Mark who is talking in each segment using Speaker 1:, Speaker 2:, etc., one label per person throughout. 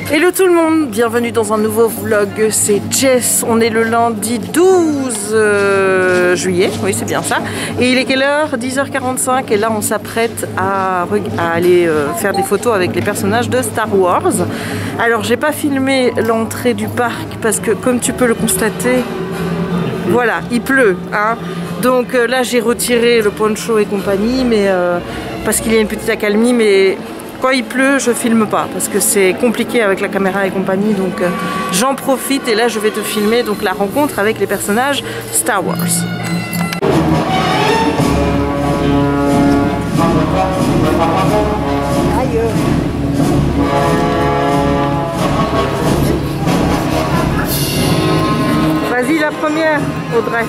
Speaker 1: Hello tout le monde, bienvenue dans un nouveau vlog, c'est Jess, on est le lundi 12 juillet, oui c'est bien ça, et il est quelle heure? 10h45 et là on s'apprête à aller faire des photos avec les personnages de Star Wars. Alors j'ai pas filmé l'entrée du parc parce que comme tu peux le constater, voilà, il pleut, hein. Donc là j'ai retiré le poncho et compagnie, mais parce qu'il y a une petite accalmie, mais quand il pleut, je filme pas parce que c'est compliqué avec la caméra et compagnie, donc j'en profite et là je vais te filmer donc la rencontre avec les personnages Star Wars. Aïe. Vas-y la première, Audrey.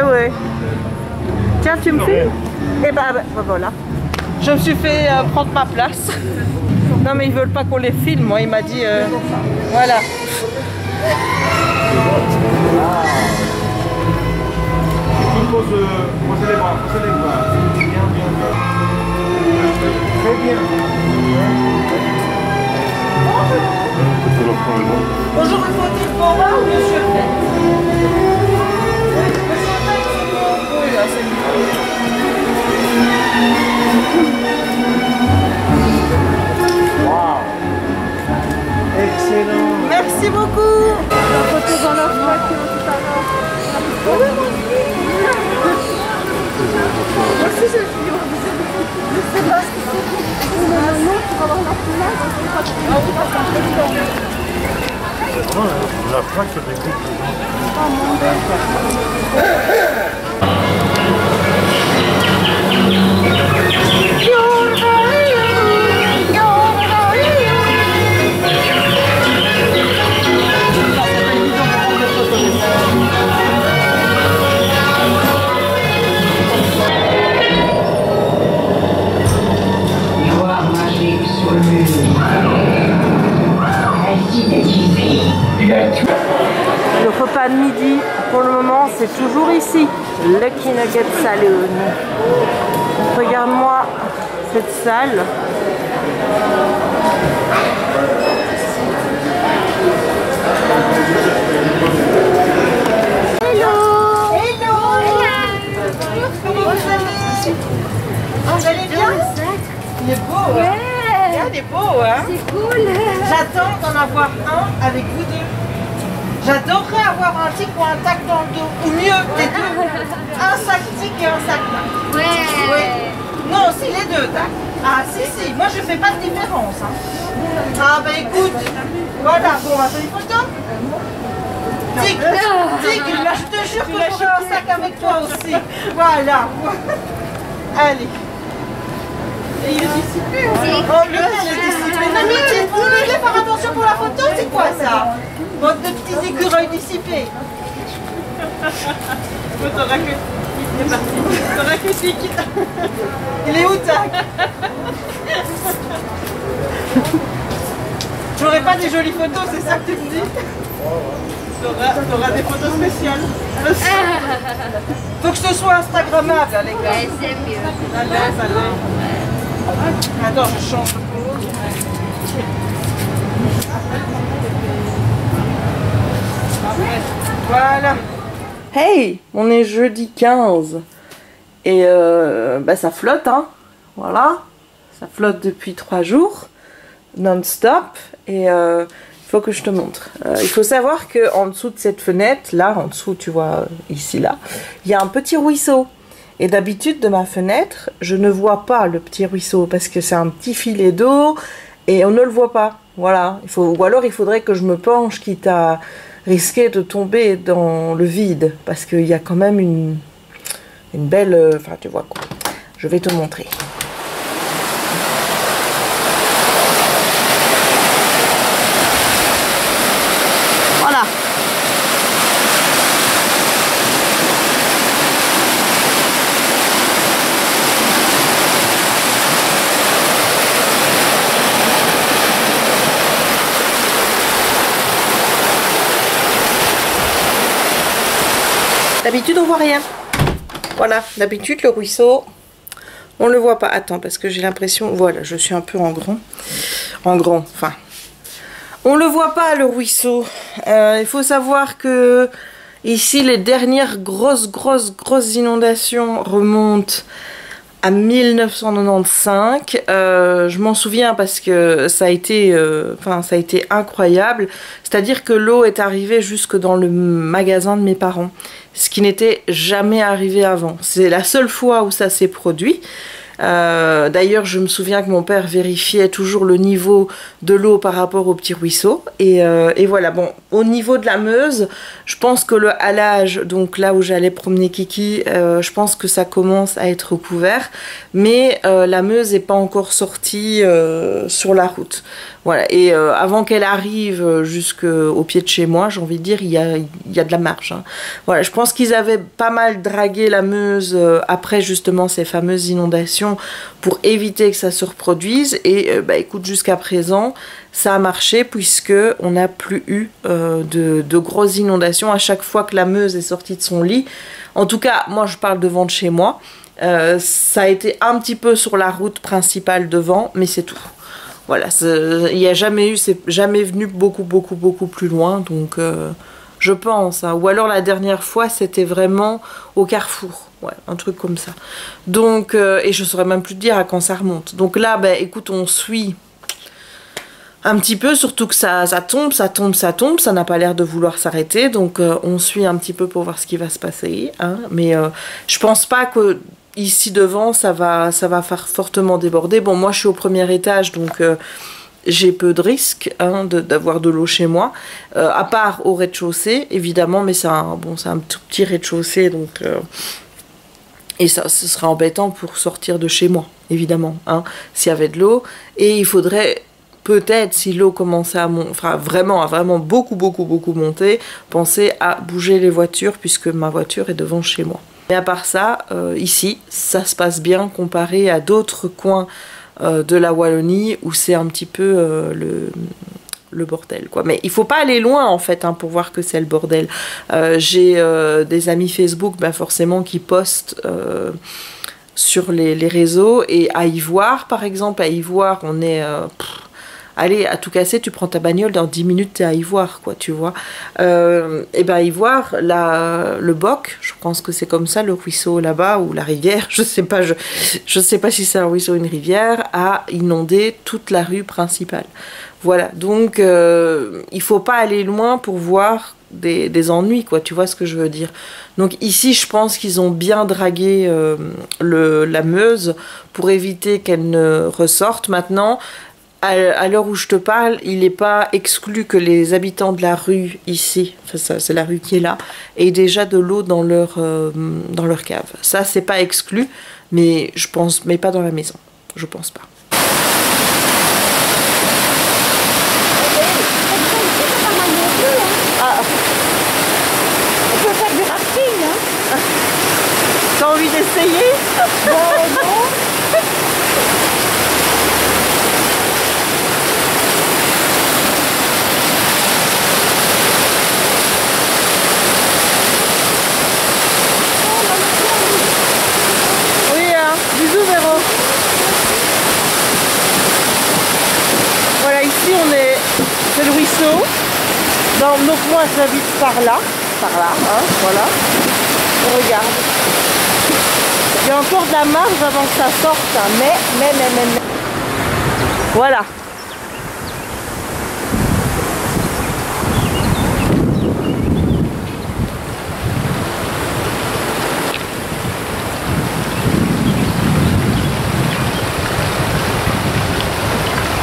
Speaker 1: Ouais. Tiens, tu me filmes? Et bah voilà. Je me suis fait prendre ma place. Non mais ils veulent pas qu'on les filme, moi il m'a dit voilà. Posez les bras. Bien. Très bien. Bonjour, une photo pour moi ou monsieur le fait? Oui, là c'est wow. Excellent. Merci beaucoup. La photo dans leur voiture tout à l'heure. Merci Sophie. Je sais pas ce que c'est. Maintenant tu vas avoir la place. La plaque se découpe. Oh mon Dieu. Le repas de midi, pour le moment, c'est toujours ici, Lucky Nugget Saloon. Regarde-moi cette salle. Hello. Comment vous allez? Vous allez bien? Il est beau, ouais. Il est beau, hein? C'est cool. J'attends d'en avoir un avec vous deux. J'adorerais avoir un tic ou un tac dans le dos. Ou mieux, les deux. Un sac tic et un sac tac. Ouais. Oui. Non, si, les deux tac. Ah, si. Moi, je fais pas de différence. Hein. Ah, bah écoute. Voilà, bon, on va faire une photo. Tic, là, je te jure que j'aurai un sac avec toi aussi. Voilà. Allez. Et il est dissipé. Oh, le il est dissipé. Non, mais vous devez faire attention pour la photo, c'est quoi ça? Bande de petits écureuils dissipés. T'auras que... Il est parti. T'auras que Tic. Il est où, Tac? J'aurai pas des jolies photos, c'est ça que tu me dis? T'auras des photos spéciales. Faut que ce soit instagrammable, les gars. Ouais, c'est mieux. Allez. Attends, je change de pose. Voilà. Hey, on est jeudi 15 et ça flotte, hein. Voilà, ça flotte depuis 3 jours, non-stop. Et il faut que je te montre. Il faut savoir que en dessous de cette fenêtre, là, en dessous, tu vois, ici, là, il y a un petit ruisseau. Et d'habitude, de ma fenêtre, je ne vois pas le petit ruisseau parce que c'est un petit filet d'eau et on ne le voit pas. Voilà. Ou alors, il faudrait que je me penche, quitte à risquer de tomber dans le vide parce qu'il y a quand même une belle... Enfin, tu vois quoi. Je vais te montrer. Voilà. voit rien. Voilà, d'habitude le ruisseau, on le voit pas. Attends, parce que j'ai l'impression, voilà, je suis un peu en grand, enfin. On le voit pas le ruisseau. Il faut savoir que ici les dernières grosses inondations remontent à 1995. Je m'en souviens parce que ça a été incroyable. C'est-à-dire que l'eau est arrivée jusque dans le magasin de mes parents, ce qui n'était jamais arrivé avant. C'est la seule fois où ça s'est produit. D'ailleurs, je me souviens que mon père vérifiait toujours le niveau de l'eau par rapport au petit ruisseau. Et voilà, bon, au niveau de la Meuse, je pense que le halage, donc là où j'allais promener Kiki, je pense que ça commence à être couvert. Mais la Meuse n'est pas encore sortie sur la route. Voilà, et avant qu'elle arrive jusqu'au pied de chez moi, j'ai envie de dire, il y a de la marge. Hein. Voilà, je pense qu'ils avaient pas mal dragué la Meuse après justement ces fameuses inondations pour éviter que ça se reproduise. Et bah écoute, jusqu'à présent, ça a marché puisque on n'a plus eu de grosses inondations à chaque fois que la Meuse est sortie de son lit. En tout cas, moi je parle devant de chez moi. Ça a été un petit peu sur la route principale devant, mais c'est tout. Voilà, il n'y a jamais eu, c'est jamais venu beaucoup plus loin, donc je pense. Hein. Ou alors la dernière fois, c'était vraiment au carrefour, ouais, un truc comme ça. Donc, et je saurais même plus te dire à quand ça remonte. Donc là, ben, écoute, on suit un petit peu, surtout que ça tombe, ça n'a pas l'air de vouloir s'arrêter. Donc on suit un petit peu pour voir ce qui va se passer. Hein. Mais je pense pas que ici devant, ça va faire fortement déborder. Bon, moi, je suis au premier étage, donc j'ai peu de risques hein, d'avoir de l'eau chez moi. À part au rez-de-chaussée, évidemment, mais c'est un tout petit rez-de-chaussée, donc... et ça, ce serait embêtant pour sortir de chez moi, évidemment, hein, s'il y avait de l'eau. Et il faudrait... peut-être, si l'eau commençait à monter, enfin vraiment beaucoup monter, penser à bouger les voitures, puisque ma voiture est devant chez moi. Mais à part ça, ici, ça se passe bien comparé à d'autres coins de la Wallonie où c'est un petit peu le bordel, quoi. Mais il faut pas aller loin, en fait, hein, pour voir que c'est le bordel. J'ai des amis Facebook, ben, forcément, qui postent sur les réseaux. Et à Ivoire, par exemple, à Ivoire, on est... allez, à tout casser, tu prends ta bagnole, dans 10 minutes, t'es à Ivoire, quoi, tu vois. Et ben Ivoire, le Boc, je pense que c'est comme ça, le ruisseau là-bas, ou la rivière, je sais pas si c'est un ruisseau ou une rivière, a inondé toute la rue principale. Voilà, donc il faut pas aller loin pour voir des ennuis, quoi, tu vois ce que je veux dire. Donc ici, je pense qu'ils ont bien dragué la Meuse pour éviter qu'elle ne ressorte. Maintenant, à l'heure où je te parle, il n'est pas exclu que les habitants de la rue ici, enfin c'est la rue qui est là, aient déjà de l'eau dans leur cave. Ça, c'est pas exclu, mais je pense, mais pas dans la maison. Je pense pas. Ah. On peut faire du rafting, hein. T'as envie d'essayer? Non. Bisous Véro. Voilà, ici c'est le ruisseau. Donc moi j'habite par là, hein, voilà. Et regarde. Il y a encore de la marge avant que ça sorte, hein, mais. Voilà.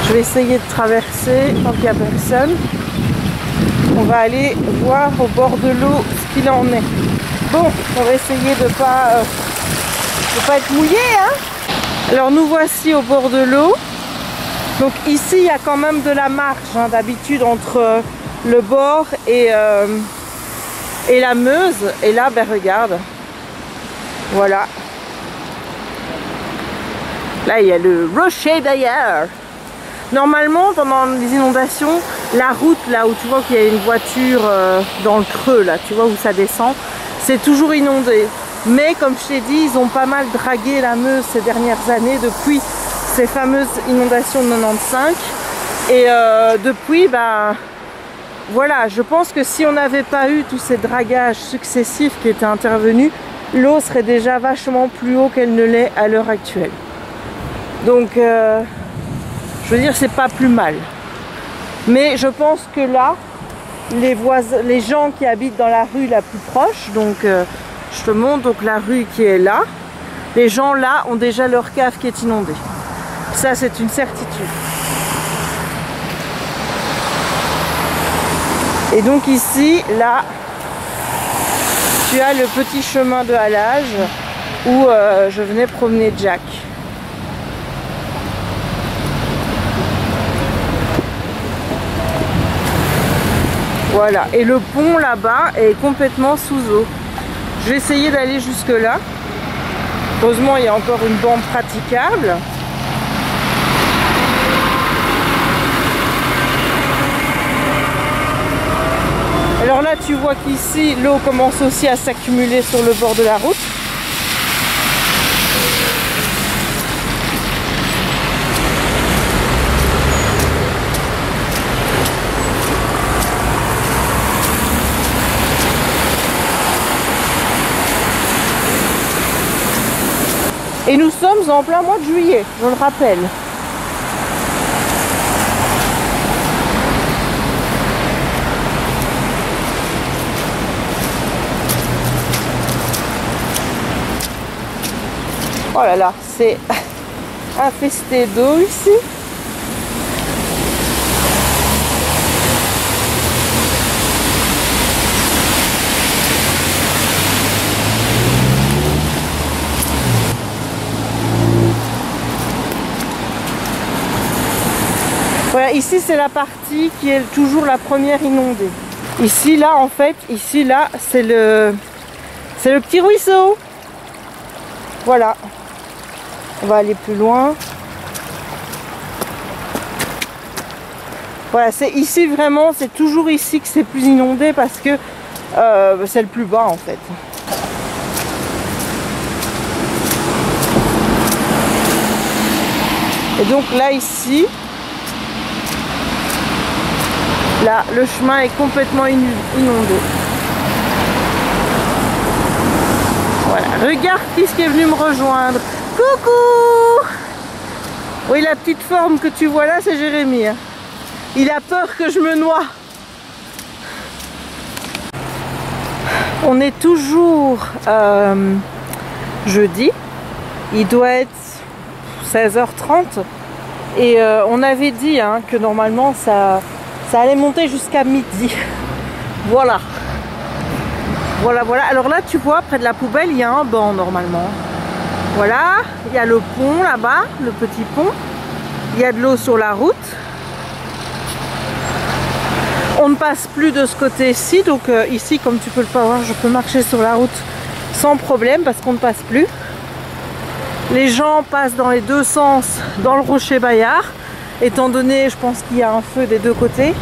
Speaker 1: Je vais essayer de traverser tant qu'il n'y a personne. On va aller voir au bord de l'eau ce qu'il en est. Bon, on va essayer de pas être mouillé, hein. Alors nous voici au bord de l'eau. Donc ici il y a quand même de la marge hein, d'habitude entre le bord et la Meuse. Et là, ben regarde. Voilà. Là il y a le rocher d'ailleurs. Normalement, pendant les inondations, la route là où tu vois qu'il y a une voiture dans le creux, là, tu vois où ça descend, c'est toujours inondé. Mais comme je t'ai dit, ils ont pas mal dragué la Meuse ces dernières années depuis ces fameuses inondations de 95. Et depuis, ben voilà, je pense que si on n'avait pas eu tous ces dragages successifs qui étaient intervenus, l'eau serait déjà vachement plus haut qu'elle ne l'est à l'heure actuelle. Donc, je veux dire, c'est pas plus mal. Mais je pense que là, les gens qui habitent dans la rue la plus proche, donc je te montre donc la rue qui est là, les gens là ont déjà leur cave qui est inondée. Ça, c'est une certitude. Et donc ici, là, tu as le petit chemin de halage où je venais promener Jack. Voilà, et le pont là-bas est complètement sous eau. Je vais essayer d'aller jusque là. Heureusement, il y a encore une bande praticable. Alors là, tu vois qu'ici, l'eau commence aussi à s'accumuler sur le bord de la route. Et nous sommes en plein mois de juillet, je le rappelle. Oh là là, c'est infesté d'eau ici. Voilà, ici c'est la partie qui est toujours la première inondée. Ici là en fait, ici là c'est le petit ruisseau. Voilà. On va aller plus loin. Voilà, c'est ici vraiment, c'est toujours ici que c'est plus inondé parce que c'est le plus bas en fait. Et donc là ici, là le chemin est complètement inondé. Voilà, regarde qui est venu me rejoindre. Coucou! Oui, la petite forme que tu vois là, c'est Jérémy. Il a peur que je me noie. On est toujours jeudi. Il doit être 16h30. Et on avait dit que normalement ça allait monter jusqu'à midi. Voilà. Voilà, voilà. Alors là, tu vois, près de la poubelle, il y a un banc normalement. Voilà, il y a le pont là-bas, le petit pont. Il y a de l'eau sur la route. On ne passe plus de ce côté-ci, donc ici, comme tu peux le voir, je peux marcher sur la route sans problème parce qu'on ne passe plus. Les gens passent dans les deux sens dans le Rocher Bayard, étant donné, je pense qu'il y a un feu des deux côtés.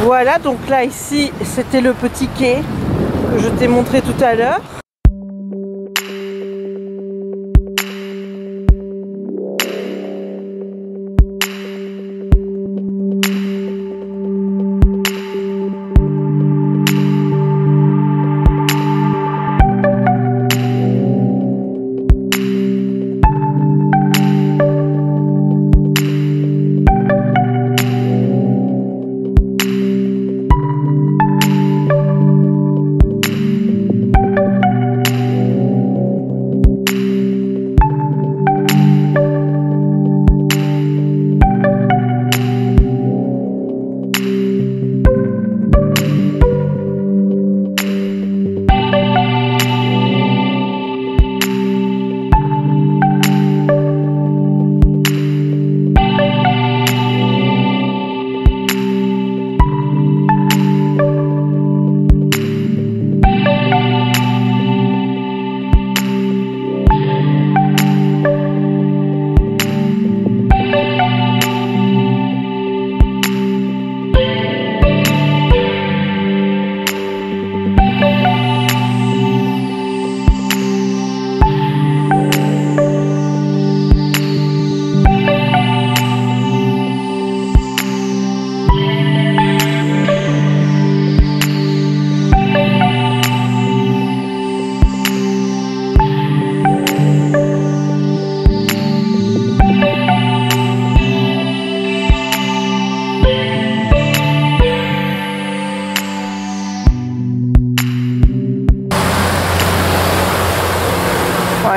Speaker 1: Voilà, donc là, ici, c'était le petit quai que je t'ai montré tout à l'heure.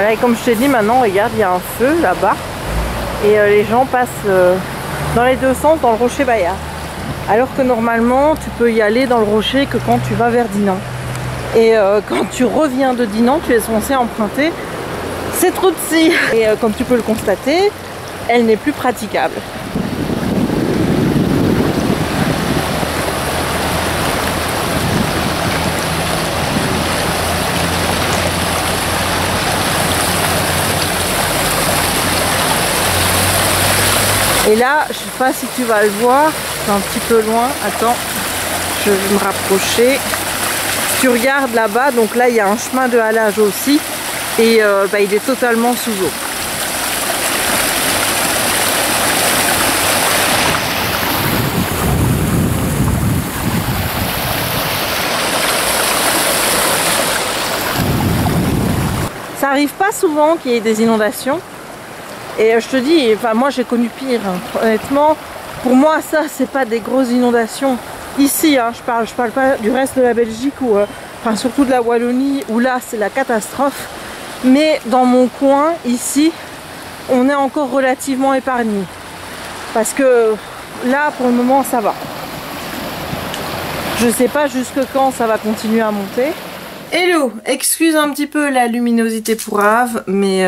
Speaker 1: Voilà, et comme je t'ai dit, maintenant, regarde, il y a un feu là-bas. Et les gens passent dans les deux sens dans le rocher Bayard. Alors que normalement, tu peux y aller dans le rocher que quand tu vas vers Dinan. Et quand tu reviens de Dinan, tu es censé emprunter cette route-ci. Et comme tu peux le constater, elle n'est plus praticable. Et là, je sais pas si tu vas le voir, c'est un petit peu loin. Attends, je vais me rapprocher. Tu regardes là-bas, donc là il y a un chemin de halage aussi. Et il est totalement sous eau. Ça arrive pas souvent qu'il y ait des inondations. Et je te dis, enfin moi j'ai connu pire, hein. Honnêtement, pour moi ça c'est pas des grosses inondations. Ici, hein, je parle pas du reste de la Belgique ou enfin surtout de la Wallonie où là c'est la catastrophe. Mais dans mon coin ici, on est encore relativement épargné parce que là pour le moment ça va. Je sais pas jusque quand ça va continuer à monter. Hello, excuse un petit peu la luminosité pourrave, mais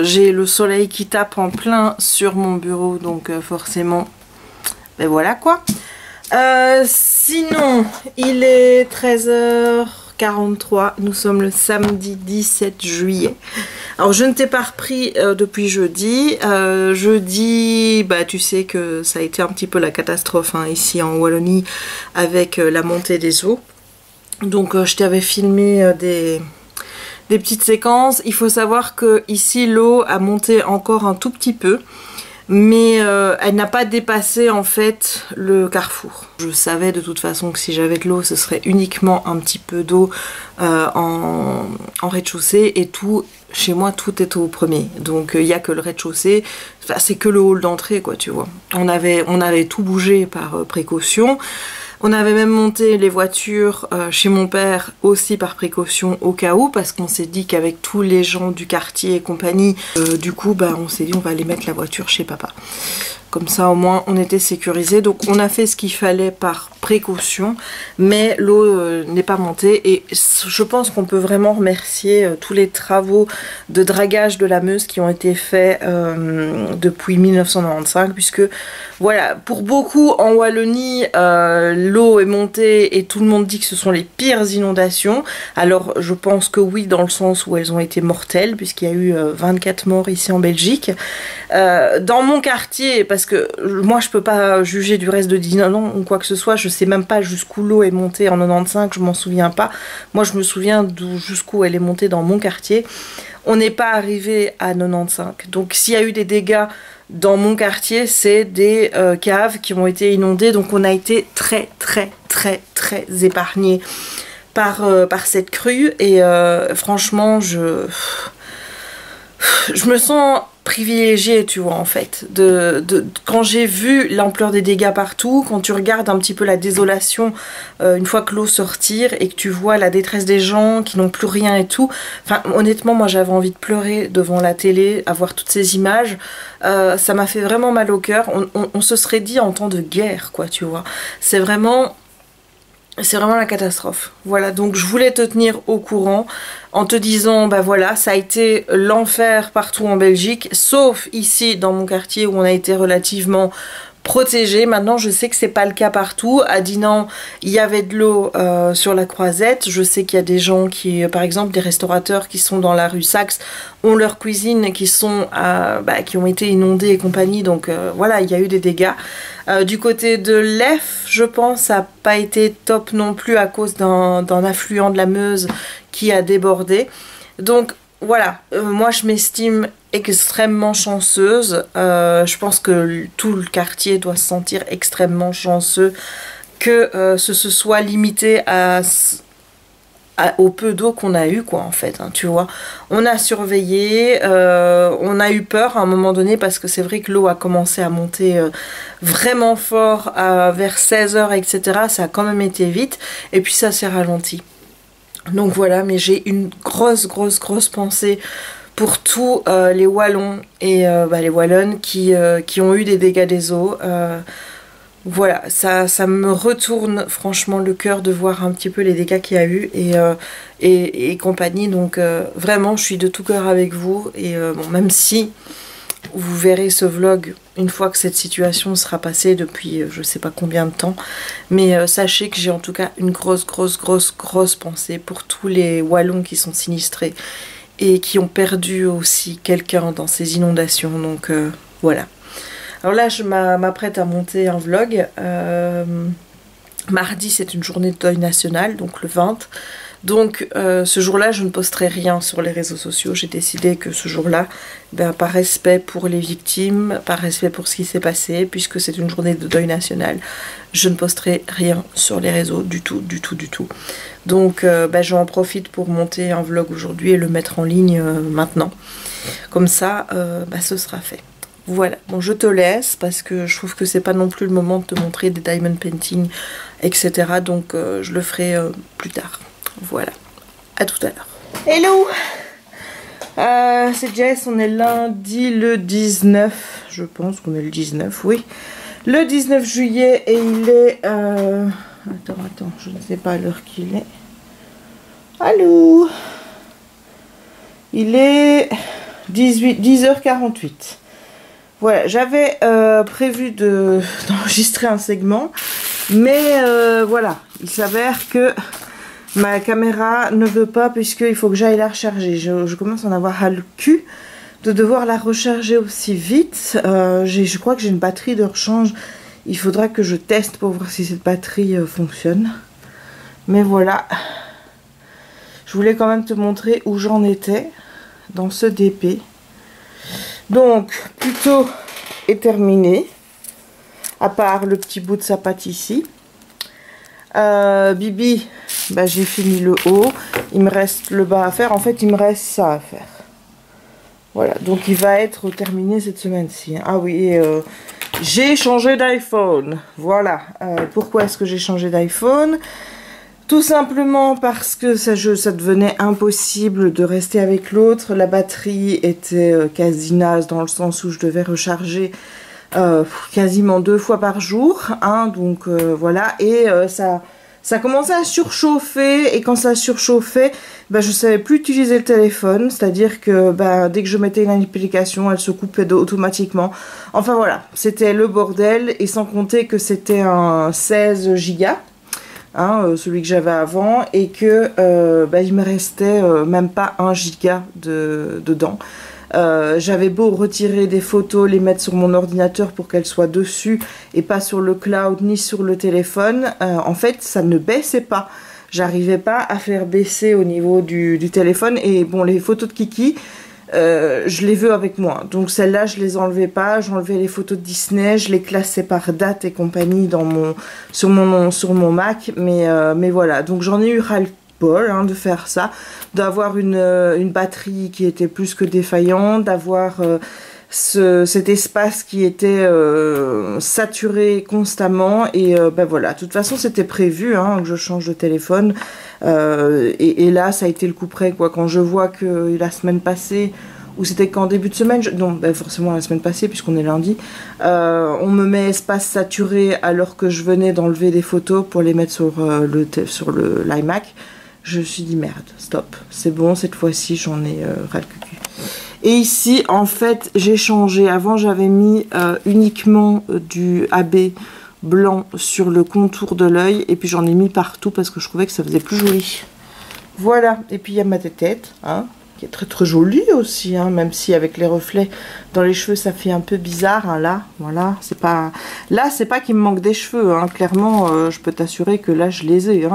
Speaker 1: j'ai le soleil qui tape en plein sur mon bureau, donc forcément, ben voilà quoi. Sinon, il est 13h43, nous sommes le samedi 17 juillet. Alors je ne t'ai pas repris depuis jeudi. Jeudi, bah tu sais que ça a été un petit peu la catastrophe hein, ici en Wallonie avec la montée des eaux. Donc je t'avais filmé des petites séquences. Il faut savoir que ici l'eau a monté encore un tout petit peu, mais elle n'a pas dépassé en fait le carrefour. Je savais de toute façon que si j'avais de l'eau, ce serait uniquement un petit peu d'eau en rez-de-chaussée et tout. Chez moi, tout est au premier, donc il n'y a que le rez-de-chaussée. Enfin, c'est que le hall d'entrée, quoi, tu vois. On avait tout bougé par précaution. On avait même monté les voitures chez mon père aussi par précaution au cas où, parce qu'on s'est dit qu'avec tous les gens du quartier et compagnie, du coup bah, on s'est dit on va aller mettre la voiture chez papa. Comme ça au moins on était sécurisé. Donc on a fait ce qu'il fallait par précaution, mais l'eau n'est pas montée et je pense qu'on peut vraiment remercier tous les travaux de dragage de la Meuse qui ont été faits depuis 1995, puisque voilà, pour beaucoup en Wallonie l'eau est montée et tout le monde dit que ce sont les pires inondations. Alors je pense que oui, dans le sens où elles ont été mortelles, puisqu'il y a eu 24 morts ici en Belgique. Dans mon quartier, parce que moi je peux pas juger du reste de Dinan ou quoi que ce soit, je sais même pas jusqu'où l'eau est montée en 95, je m'en souviens pas. Moi je me souviens jusqu'où elle est montée dans mon quartier. On n'est pas arrivé à 95. Donc s'il y a eu des dégâts dans mon quartier, c'est des caves qui ont été inondées. Donc on a été très épargnés par cette crue. Et franchement, je me sens privilégiée, tu vois, en fait, quand j'ai vu l'ampleur des dégâts partout, quand tu regardes un petit peu la désolation une fois que l'eau sortir et que tu vois la détresse des gens qui n'ont plus rien et tout, enfin honnêtement moi j'avais envie de pleurer devant la télé à voir toutes ces images. Ça m'a fait vraiment mal au cœur. On se serait dit en temps de guerre, quoi, tu vois. C'est vraiment la catastrophe. Voilà, donc je voulais te tenir au courant en te disant, bah voilà, ça a été l'enfer partout en Belgique, sauf ici dans mon quartier où on a été relativement protégé. Maintenant je sais que c'est pas le cas partout. À Dinan il y avait de l'eau sur la Croisette. Je sais qu'il y a des gens qui, par exemple des restaurateurs qui sont dans la rue Saxe, ont leur cuisine qui sont qui ont été inondées et compagnie. Donc voilà, il y a eu des dégâts. Du côté de l'Ef, je pense, ça n'a pas été top non plus à cause d'un affluent de la Meuse qui a débordé. Donc voilà, moi je m'estime extrêmement chanceuse. Je pense que tout le quartier doit se sentir extrêmement chanceux que ce se soit limité au peu d'eau qu'on a eu, quoi, en fait, hein, tu vois. On a surveillé, on a eu peur à un moment donné parce que c'est vrai que l'eau a commencé à monter vraiment fort vers 16h, etc. Ça a quand même été vite et puis ça s'est ralenti. Donc voilà, mais j'ai une grosse pensée
Speaker 2: pour tous les Wallons et les Wallonnes qui ont eu des dégâts des eaux. Voilà, ça me retourne franchement le cœur de voir un petit peu les dégâts qu'il y a eu et compagnie. Donc vraiment, je suis de tout cœur avec vous. Et bon, même si vous verrez ce vlog une fois que cette situation sera passée depuis je sais pas combien de temps. Mais sachez que j'ai en tout cas une grosse pensée pour tous les Wallons qui sont sinistrés et qui ont perdu aussi quelqu'un dans ces inondations. Donc voilà. Alors là, je m'apprête à monter un vlog. Mardi, c'est une journée de deuil national, donc le 20. Donc ce jour-là, je ne posterai rien sur les réseaux sociaux. J'ai décidé que ce jour-là, par respect pour les victimes, par respect pour ce qui s'est passé, puisque c'est une journée de deuil national, je ne posterai rien sur les réseaux du tout. Donc j'en profite pour monter un vlog aujourd'hui et le mettre en ligne maintenant. Comme ça, ce sera fait. Voilà, bon, je te laisse parce que je trouve que c'est pas non plus le moment de te montrer des diamond painting, etc. Donc je le ferai plus tard. Voilà, à tout à l'heure. Hello, c'est Jess, on est lundi le 19, je pense qu'on est le 19, oui. Le 19 juillet et il est... Attends, je ne sais pas l'heure qu'il est. Allô. Il est 10h48. Voilà, j'avais prévu d'enregistrer un segment, mais voilà, il s'avère que ma caméra ne veut pas puisqu'il faut que j'aille la recharger. Je commence à en avoir ras le cul de devoir la recharger aussi vite. Je crois que j'ai une batterie de rechange. Il faudra que je teste pour voir si cette batterie fonctionne. Mais voilà, je voulais quand même te montrer où j'en étais dans ce DP. Donc, plutôt est terminé, à part le petit bout de sa patte ici. Bibi, j'ai fini le haut, il me reste le bas à faire. En fait, il me reste ça à faire. Voilà, donc il va être terminé cette semaine-ci. Ah oui, j'ai changé d'iPhone. Voilà, pourquoi est-ce que j'ai changé d'iPhone ? Tout simplement parce que ça devenait impossible de rester avec l'autre. La batterie était quasi naze dans le sens où je devais recharger quasiment 2 fois par jour. Hein, donc voilà, et ça commençait à surchauffer. Et quand ça surchauffait, je savais plus utiliser le téléphone. C'est-à-dire que dès que je mettais une application, elle se coupait automatiquement. Enfin voilà, c'était le bordel. Et sans compter que c'était un 16 Go. Hein, celui que j'avais avant, et que il me restait même pas 1 giga dedans. J'avais beau retirer des photos, les mettre sur mon ordinateur pour qu'elles soient dessus et pas sur le cloud ni sur le téléphone, en fait ça ne baissait pas. J'arrivais pas à faire baisser au niveau du téléphone. Et bon, les photos de Kiki, je les veux avec moi, donc celles-là je les enlevais pas. J'enlevais les photos de Disney, je les classais par date et compagnie sur mon Mac, mais voilà, donc j'en ai eu ras-le-bol de faire ça, d'avoir une batterie qui était plus que défaillante, d'avoir cet espace qui était saturé constamment. Et voilà, de toute façon c'était prévu que je change de téléphone. Et là ça a été le coup près, quoi. Quand je vois que la semaine passée, ou c'était qu'en début de semaine, non, forcément la semaine passée puisqu'on est lundi, on me met espace saturé alors que je venais d'enlever des photos pour les mettre sur l'iMac. Je me suis dit merde, stop, c'est bon, cette fois-ci j'en ai ras le cul. Et ici en fait j'ai changé. Avant j'avais mis uniquement du AB blanc sur le contour de l'œil, et puis j'en ai mis partout parce que je trouvais que ça faisait plus joli. Voilà, et puis il y a ma tête, qui est très jolie aussi, même si avec les reflets dans les cheveux ça fait un peu bizarre, là, voilà, c'est pas qu'il me manque des cheveux, clairement, je peux t'assurer que là je les ai,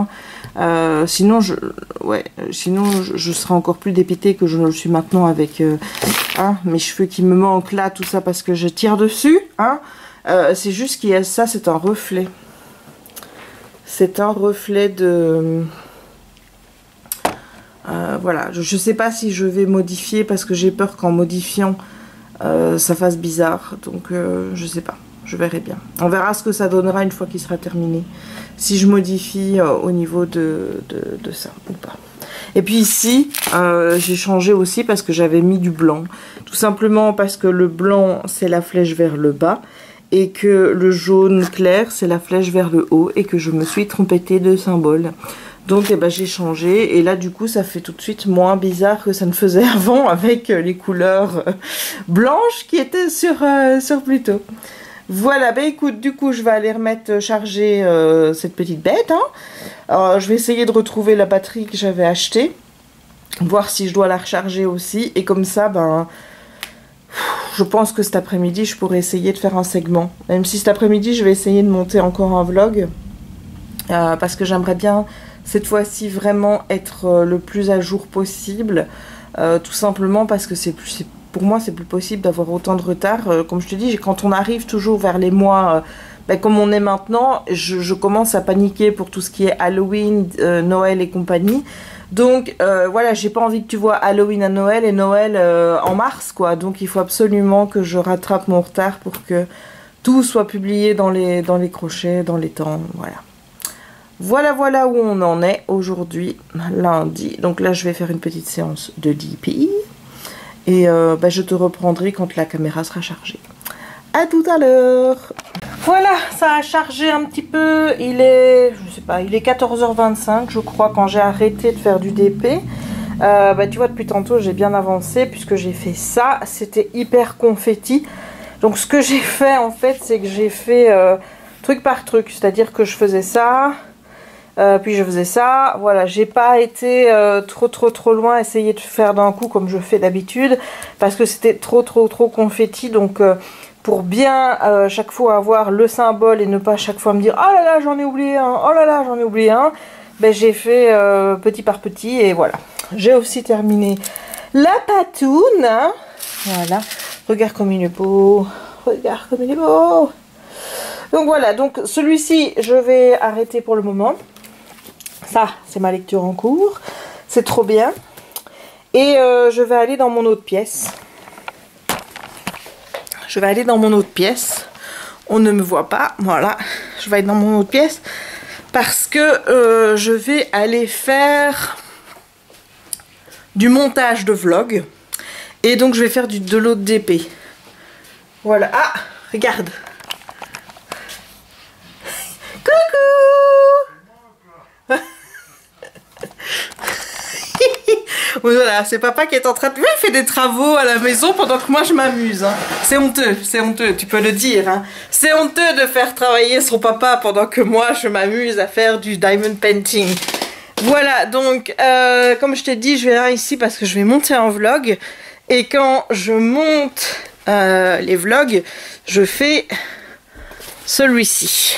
Speaker 2: sinon je serais encore plus dépitée que je ne le suis maintenant avec mes cheveux qui me manquent là, tout ça parce que je tire dessus, c'est juste qu'il y a ça, c'est un reflet. C'est un reflet de... voilà, je sais pas si je vais modifier parce que j'ai peur qu'en modifiant ça fasse bizarre. Donc je sais pas, je verrai bien. On verra ce que ça donnera une fois qu'il sera terminé. Si je modifie au niveau de ça ou pas. Et puis ici, j'ai changé aussi parce que j'avais mis du blanc. Tout simplement parce que le blanc, c'est la flèche vers le bas. Et que le jaune clair, c'est la flèche vers le haut. Et que je me suis trompée de symbole. Donc eh ben, j'ai changé. Et là, du coup, ça fait tout de suite moins bizarre que ça ne faisait avant. Avec les couleurs blanches qui étaient sur Pluto. Voilà, bah écoute, du coup, je vais aller remettre charger cette petite bête. Hein. Alors, je vais essayer de retrouver la batterie que j'avais achetée. Voir si je dois la recharger aussi. Et comme ça, ben, je pense que cet après-midi, je pourrais essayer de faire un segment. Même si cet après-midi, je vais essayer de monter encore un vlog. Parce que j'aimerais bien, cette fois-ci, vraiment être le plus à jour possible. Tout simplement parce que pour moi, c'est plus possible d'avoir autant de retard. Comme je te dis, quand on arrive toujours vers les mois, comme on est maintenant, je commence à paniquer pour tout ce qui est Halloween, Noël et compagnie. Donc, voilà, j'ai pas envie que tu vois Halloween à Noël et Noël en mars, quoi. Donc, il faut absolument que je rattrape mon retard pour que tout soit publié dans les crochets, dans les temps, voilà. Voilà où on en est aujourd'hui, lundi. Donc là, je vais faire une petite séance de DP. Et je te reprendrai quand la caméra sera chargée. À tout à l'heure. Voilà, ça a chargé un petit peu. Il est, je sais pas, il est 14h25, je crois, quand j'ai arrêté de faire du DP. Tu vois, depuis tantôt, j'ai bien avancé puisque j'ai fait ça. C'était hyper confetti. Donc, ce que j'ai fait, en fait, c'est que j'ai fait truc par truc. C'est-à-dire que je faisais ça... puis je faisais ça, voilà, j'ai pas été trop loin, essayer de faire d'un coup comme je fais d'habitude, parce que c'était trop confetti, donc pour bien chaque fois avoir le symbole et ne pas chaque fois me dire oh là là j'en ai oublié un, oh là là j'en ai oublié un, ben j'ai fait petit par petit et voilà. J'ai aussi terminé la patoune, hein. Voilà, regarde comme il est beau, regarde comme il est beau. Donc voilà, donc celui-ci je vais arrêter pour le moment. Ça, c'est ma lecture en cours. C'est trop bien. Et je vais aller dans mon autre pièce. Je vais aller dans mon autre pièce. On ne me voit pas. Voilà. Je vais aller dans mon autre pièce. Parce que je vais aller faire du montage de vlog. Et donc, je vais faire de l'autre DP. Voilà. Ah, regarde. Coucou! Voilà, c'est papa qui est en train de... Il fait des travaux à la maison pendant que moi je m'amuse. Hein. C'est honteux, tu peux le dire. Hein. C'est honteux de faire travailler son papa pendant que moi je m'amuse à faire du diamond painting. Voilà, donc, comme je t'ai dit, je viens ici parce que je vais monter un vlog. Et quand je monte les vlogs, je fais celui-ci.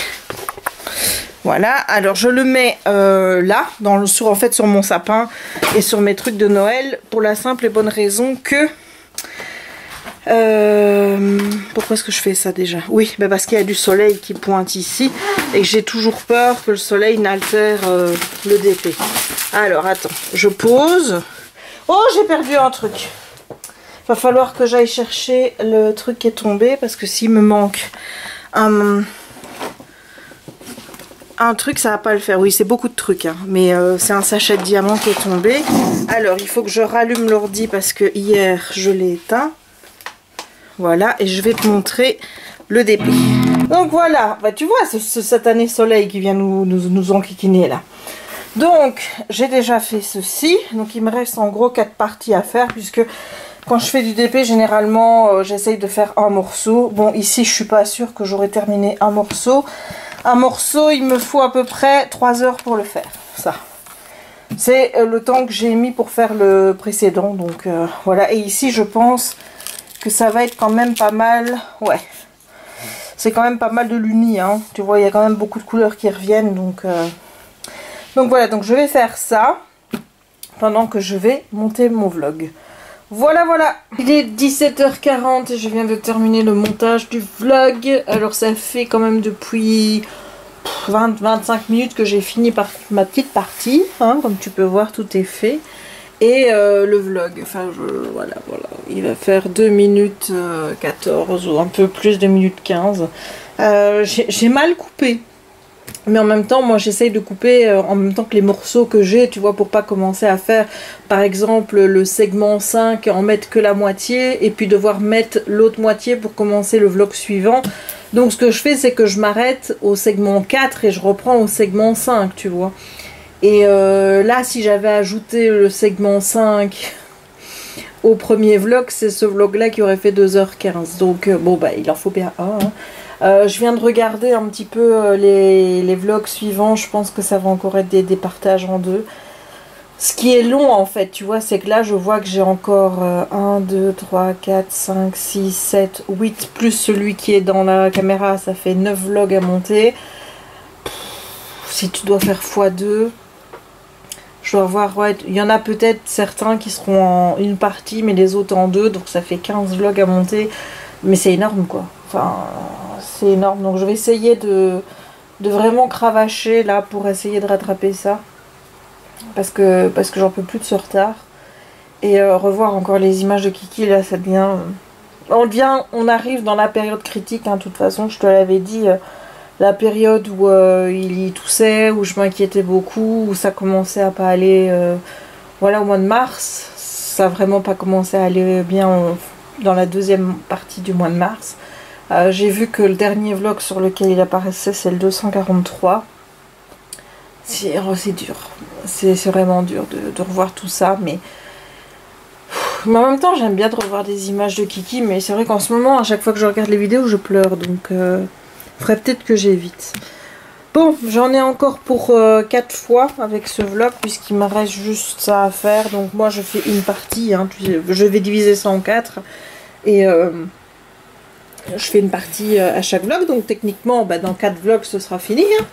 Speaker 2: Voilà, alors je le mets là, en fait sur mon sapin et sur mes trucs de Noël, pour la simple et bonne raison que... pourquoi est-ce que je fais ça déjà? Oui, parce qu'il y a du soleil qui pointe ici et que j'ai toujours peur que le soleil n'altère le DP. Alors, attends, je pose. Oh, j'ai perdu un truc. Va falloir que j'aille chercher le truc qui est tombé parce que s'il me manque un truc, ça va pas le faire. Oui, c'est beaucoup de trucs, hein. Mais c'est un sachet de diamant qui est tombé. Alors, il faut que je rallume l'ordi parce que hier, je l'ai éteint. Voilà, et je vais te montrer le DP. Donc voilà, tu vois ce satané soleil qui vient nous enquiquiner là. Donc, j'ai déjà fait ceci. Donc, il me reste en gros 4 parties à faire puisque quand je fais du DP, généralement, j'essaye de faire un morceau. Bon, ici, je suis pas sûre que j'aurai terminé un morceau. Un morceau, il me faut à peu près 3 heures pour le faire, ça. C'est le temps que j'ai mis pour faire le précédent, donc voilà. Et ici, je pense que ça va être quand même pas mal, ouais. C'est quand même pas mal de l'uni, hein. Tu vois, il y a quand même beaucoup de couleurs qui reviennent, donc voilà. Donc je vais faire ça pendant que je vais monter mon vlog. Voilà, voilà. Il est 17h40 et je viens de terminer le montage du vlog. Alors ça fait quand même depuis 20-25 minutes que j'ai fini par ma petite partie. Hein, comme tu peux voir, tout est fait. Et le vlog, enfin voilà. Il va faire 2 minutes 14 ou un peu plus, 2 minutes 15. J'ai mal coupé. Mais en même temps, moi j'essaye de couper en même temps que les morceaux que j'ai, tu vois, pour pas commencer à faire, par exemple, le segment 5, en mettre que la moitié, et puis devoir mettre l'autre moitié pour commencer le vlog suivant. Donc ce que je fais, c'est que je m'arrête au segment 4 et je reprends au segment 5, tu vois. Et là, si j'avais ajouté le segment 5 au premier vlog, c'est ce vlog-là qui aurait fait 2h15. Donc bon, bah il en faut bien un, hein. Je viens de regarder un petit peu les vlogs suivants. Je pense que ça va encore être des partages en deux. Ce qui est long en fait, tu vois, c'est que là je vois que j'ai encore 1, 2, 3, 4, 5, 6, 7, 8 plus celui qui est dans la caméra, ça fait 9 vlogs à monter. Si tu dois faire x2, je dois voir, ouais, il y en a peut-être certains qui seront en une partie mais les autres en deux, donc ça fait 15 vlogs à monter. Mais c'est énorme quoi, enfin c'est énorme, donc je vais essayer de vraiment cravacher là pour essayer de rattraper ça. Parce que j'en peux plus de ce retard. Et revoir encore les images de Kiki, là ça devient... On arrive dans la période critique, hein, de toute façon, je te l'avais dit, la période où il toussait, où je m'inquiétais beaucoup, où ça commençait à pas aller... voilà, au mois de mars, ça a vraiment pas commencé à aller bien dans la deuxième partie du mois de mars. J'ai vu que le dernier vlog sur lequel il apparaissait, c'est le 243. C'est dur, c'est vraiment dur de revoir tout ça, mais en même temps j'aime bien de revoir des images de Kiki, mais c'est vrai qu'en ce moment à chaque fois que je regarde les vidéos je pleure, donc faudrait peut-être que j'évite. Bon, j'en ai encore pour 4 fois avec ce vlog puisqu'il me reste juste ça à faire, donc moi je fais une partie, hein, je vais diviser ça en 4 et je fais une partie à chaque vlog, donc techniquement bah, dans 4 vlogs ce sera fini, hein.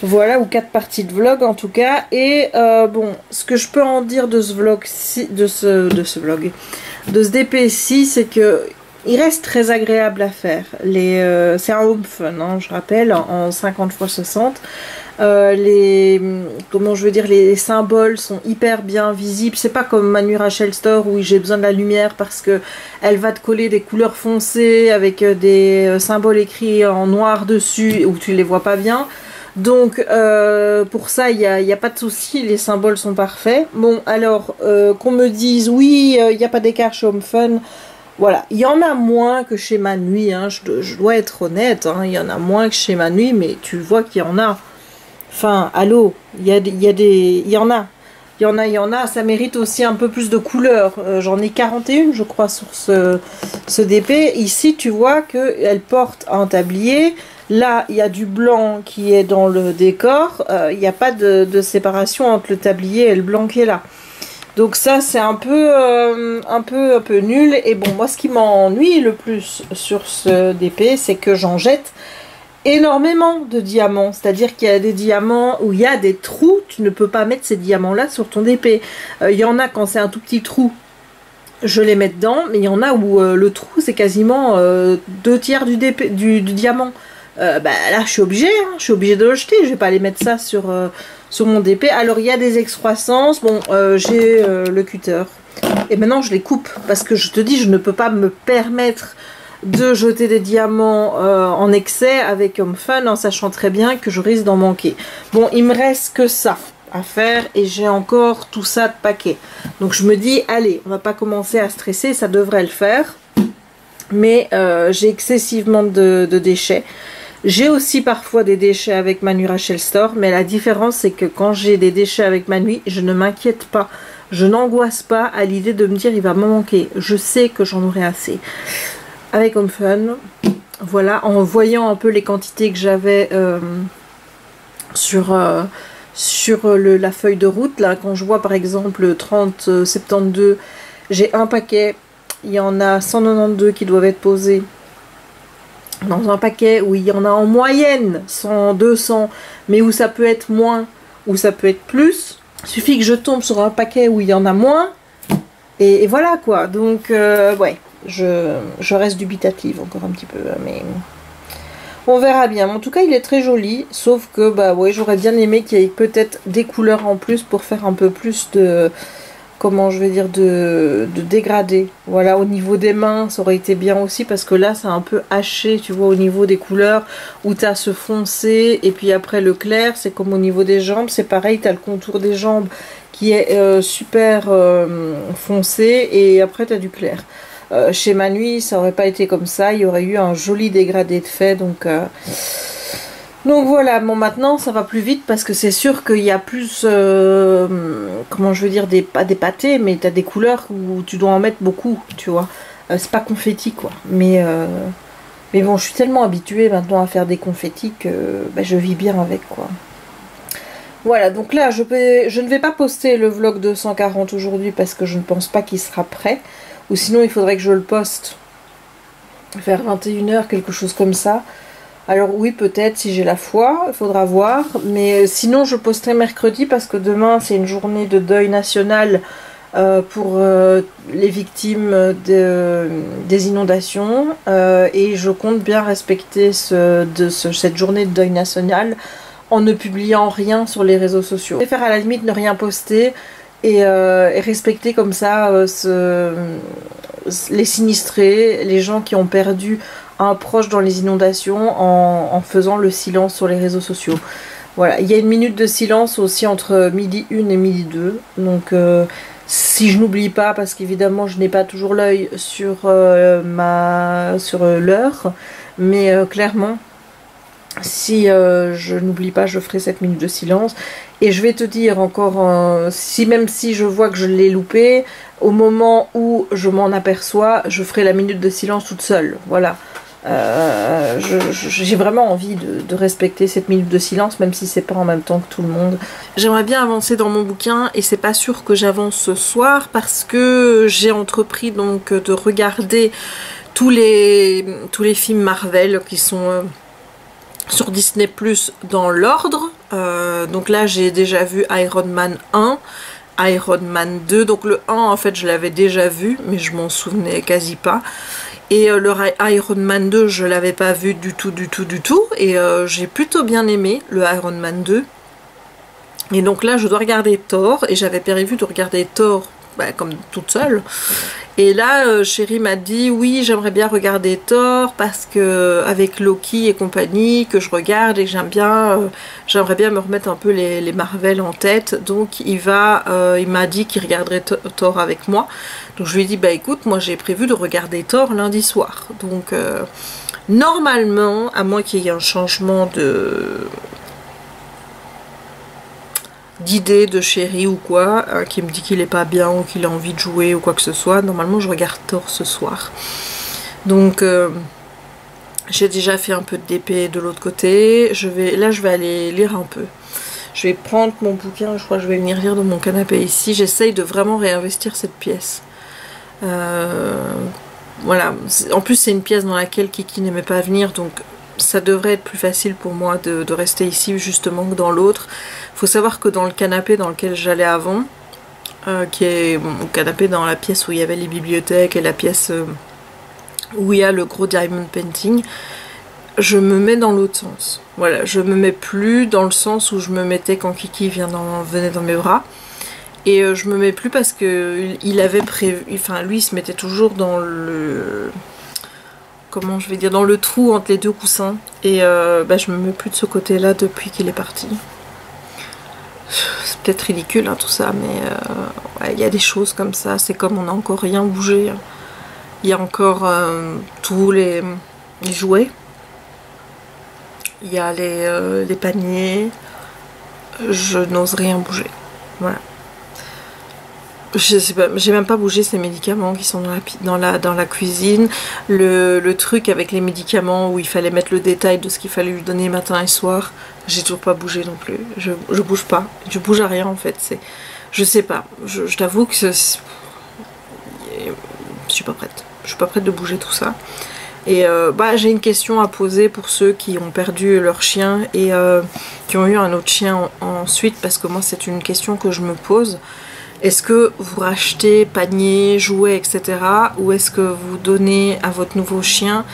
Speaker 2: Voilà, ou 4 parties de vlog en tout cas. Et bon, ce que je peux en dire de ce vlog, de ce DP-ci, c'est que il reste très agréable à faire. C'est un home fun, hein, je rappelle, en 50 x 60. Comment je veux dire, les symboles sont hyper bien visibles. C'est pas comme Manu Rachel Store où j'ai besoin de la lumière parce que elle va te coller des couleurs foncées avec des symboles écrits en noir dessus où tu les vois pas bien. Donc pour ça il y a pas de souci, les symboles sont parfaits. Bon alors qu'on me dise oui il n'y a pas d'écart chez Home Fun. Voilà, il y en a moins que chez Manui, hein, je dois être honnête, hein, il y en a moins que chez Manui, mais tu vois qu'il y en a. Enfin, allô, il y en a, ça mérite aussi un peu plus de couleurs. J'en ai 41, je crois, sur ce DP. Ici, tu vois qu'elle porte un tablier. Là, il y a du blanc qui est dans le décor. Il n'y a pas de séparation entre le tablier et le blanc qui est là. Donc ça, c'est un peu nul. Et bon, moi, ce qui m'ennuie le plus sur ce DP, c'est que j'en jette énormément de diamants, c'est-à-dire qu'il y a des diamants où il y a des trous, tu ne peux pas mettre ces diamants là sur ton DP. Il y en a quand c'est un tout petit trou, je les mets dedans, mais il y en a où le trou c'est quasiment 2/3 du diamant. Bah là je suis obligée, hein, je suis obligée de le jeter, je vais pas aller mettre ça sur mon DP. Alors il y a des excroissances, bon j'ai le cutter et maintenant je les coupe parce que je te dis je ne peux pas me permettre de jeter des diamants en excès avec Home Fun en sachant très bien que je risque d'en manquer. Bon, il me reste que ça à faire et j'ai encore tout ça de paquet. Donc je me dis, allez, on va pas commencer à stresser, ça devrait le faire. Mais j'ai excessivement de déchets. J'ai aussi parfois des déchets avec Manu Rachel Store, mais la différence c'est que quand j'ai des déchets avec Manu, je ne m'inquiète pas. Je n'angoisse pas à l'idée de me dire il va m'en manquer. Je sais que j'en aurai assez. Avec Home Fun, voilà, en voyant un peu les quantités que j'avais sur la feuille de route, là, quand je vois par exemple le 3072, j'ai un paquet, il y en a 192 qui doivent être posés dans un paquet où il y en a en moyenne 100, 200, mais où ça peut être moins, ou ça peut être plus. Il suffit que je tombe sur un paquet où il y en a moins, et voilà quoi, donc ouais. Je reste dubitative encore un petit peu, mais on verra bien. En tout cas, il est très joli, sauf que bah ouais, j'aurais bien aimé qu'il y ait peut-être des couleurs en plus pour faire un peu plus de comment je vais dire, de dégradé. Voilà, au niveau des mains, ça aurait été bien aussi parce que là, c'est un peu haché, tu vois, au niveau des couleurs, où tu as ce foncé et puis après le clair, c'est comme au niveau des jambes, c'est pareil, tu as le contour des jambes qui est super foncé et après tu as du clair. Chez Manui, ça aurait pas été comme ça, il y aurait eu un joli dégradé de fait, donc voilà, bon maintenant ça va plus vite parce que c'est sûr qu'il y a plus, comment je veux dire, pas des pâtés, mais tu as des couleurs où tu dois en mettre beaucoup, tu vois. C'est pas confetti quoi, mais bon, je suis tellement habituée maintenant à faire des confettis que je vis bien avec quoi. Voilà, donc là je ne vais pas poster le vlog 240 aujourd'hui parce que je ne pense pas qu'il sera prêt, ou sinon il faudrait que je le poste vers 21h, quelque chose comme ça. Alors oui, peut-être si j'ai la foi, il faudra voir. Mais sinon, je posterai mercredi parce que demain, c'est une journée de deuil national pour les victimes des inondations. Et je compte bien respecter cette journée de deuil national en ne publiant rien sur les réseaux sociaux. Je préfère à la limite ne rien poster et respecter comme ça les sinistrés, les gens qui ont perdu un proche dans les inondations en faisant le silence sur les réseaux sociaux. Voilà, il y a une minute de silence aussi entre midi 1 et midi 2. Donc si je n'oublie pas, parce qu'évidemment je n'ai pas toujours l'œil sur l'heure, mais clairement si je n'oublie pas, je ferai cette minute de silence. Et je vais te dire encore, même si je vois que je l'ai loupé, au moment où je m'en aperçois, je ferai la minute de silence toute seule. Voilà. J'ai vraiment envie de respecter cette minute de silence, même si c'est pas en même temps que tout le monde. J'aimerais bien avancer dans mon bouquin et c'est pas sûr que j'avance ce soir parce que j'ai entrepris donc de regarder tous les films Marvel qui sont sur Disney Plus dans l'ordre. Donc là j'ai déjà vu Iron Man 1, Iron Man 2, donc le 1 en fait je l'avais déjà vu mais je m'en souvenais quasi pas. Et le Iron Man 2, je l'avais pas vu du tout. Et j'ai plutôt bien aimé le Iron Man 2. Et donc là, je dois regarder Thor. Et j'avais prévu de regarder Thor comme toute seule. Et là, chérie m'a dit, oui, j'aimerais bien regarder Thor parce que avec Loki et compagnie, que je regarde et que j'aimerais bien me remettre un peu les Marvel en tête. Donc il m'a dit qu'il regarderait Thor avec moi. Donc je lui ai dit, bah écoute, moi j'ai prévu de regarder Thor lundi soir. Donc normalement, à moins qu'il y ait un changement d'idée de chéri ou quoi, qui me dit qu'il est pas bien ou qu'il a envie de jouer ou quoi que ce soit, normalement je regarde Thor ce soir. Donc j'ai déjà fait un peu de DP de l'autre côté. Là je vais aller lire un peu. Je vais prendre mon bouquin, je crois que je vais venir lire dans mon canapé ici. J'essaye de vraiment réinvestir cette pièce. Voilà, en plus c'est une pièce dans laquelle Kiki n'aimait pas venir, donc ça devrait être plus facile pour moi de rester ici justement que dans l'autre. Faut savoir que dans le canapé dans lequel j'allais avant, qui est mon canapé dans la pièce où il y avait les bibliothèques et la pièce où il y a le gros diamond painting, je me mets dans l'autre sens. Voilà, je me mets plus dans le sens où je me mettais quand Kiki venait dans mes bras. Et je me mets plus parce que il avait prévu, enfin lui il se mettait toujours dans le, comment je vais dire, dans le trou entre les deux coussins. Et je me mets plus de ce côté là depuis qu'il est parti. C'est peut-être ridicule hein, tout ça, mais il y a des choses comme ça, c'est comme on n'a encore rien bougé. Il y a encore tous les jouets, il y a les paniers, je n'ose rien bouger, voilà. Je sais pas, j'ai même pas bougé ces médicaments qui sont dans la cuisine. Le truc avec les médicaments où il fallait mettre le détail de ce qu'il fallait lui donner matin et soir, j'ai toujours pas bougé non plus. Je bouge pas, je bouge à rien en fait. Je sais pas, je t'avoue que je suis pas prête. Je suis pas prête de bouger tout ça. Et j'ai une question à poser pour ceux qui ont perdu leur chien et qui ont eu un autre chien ensuite, parce que moi c'est une question que je me pose. Est-ce que vous rachetez panier, jouets, etc. ou est-ce que vous donnez à votre nouveau chien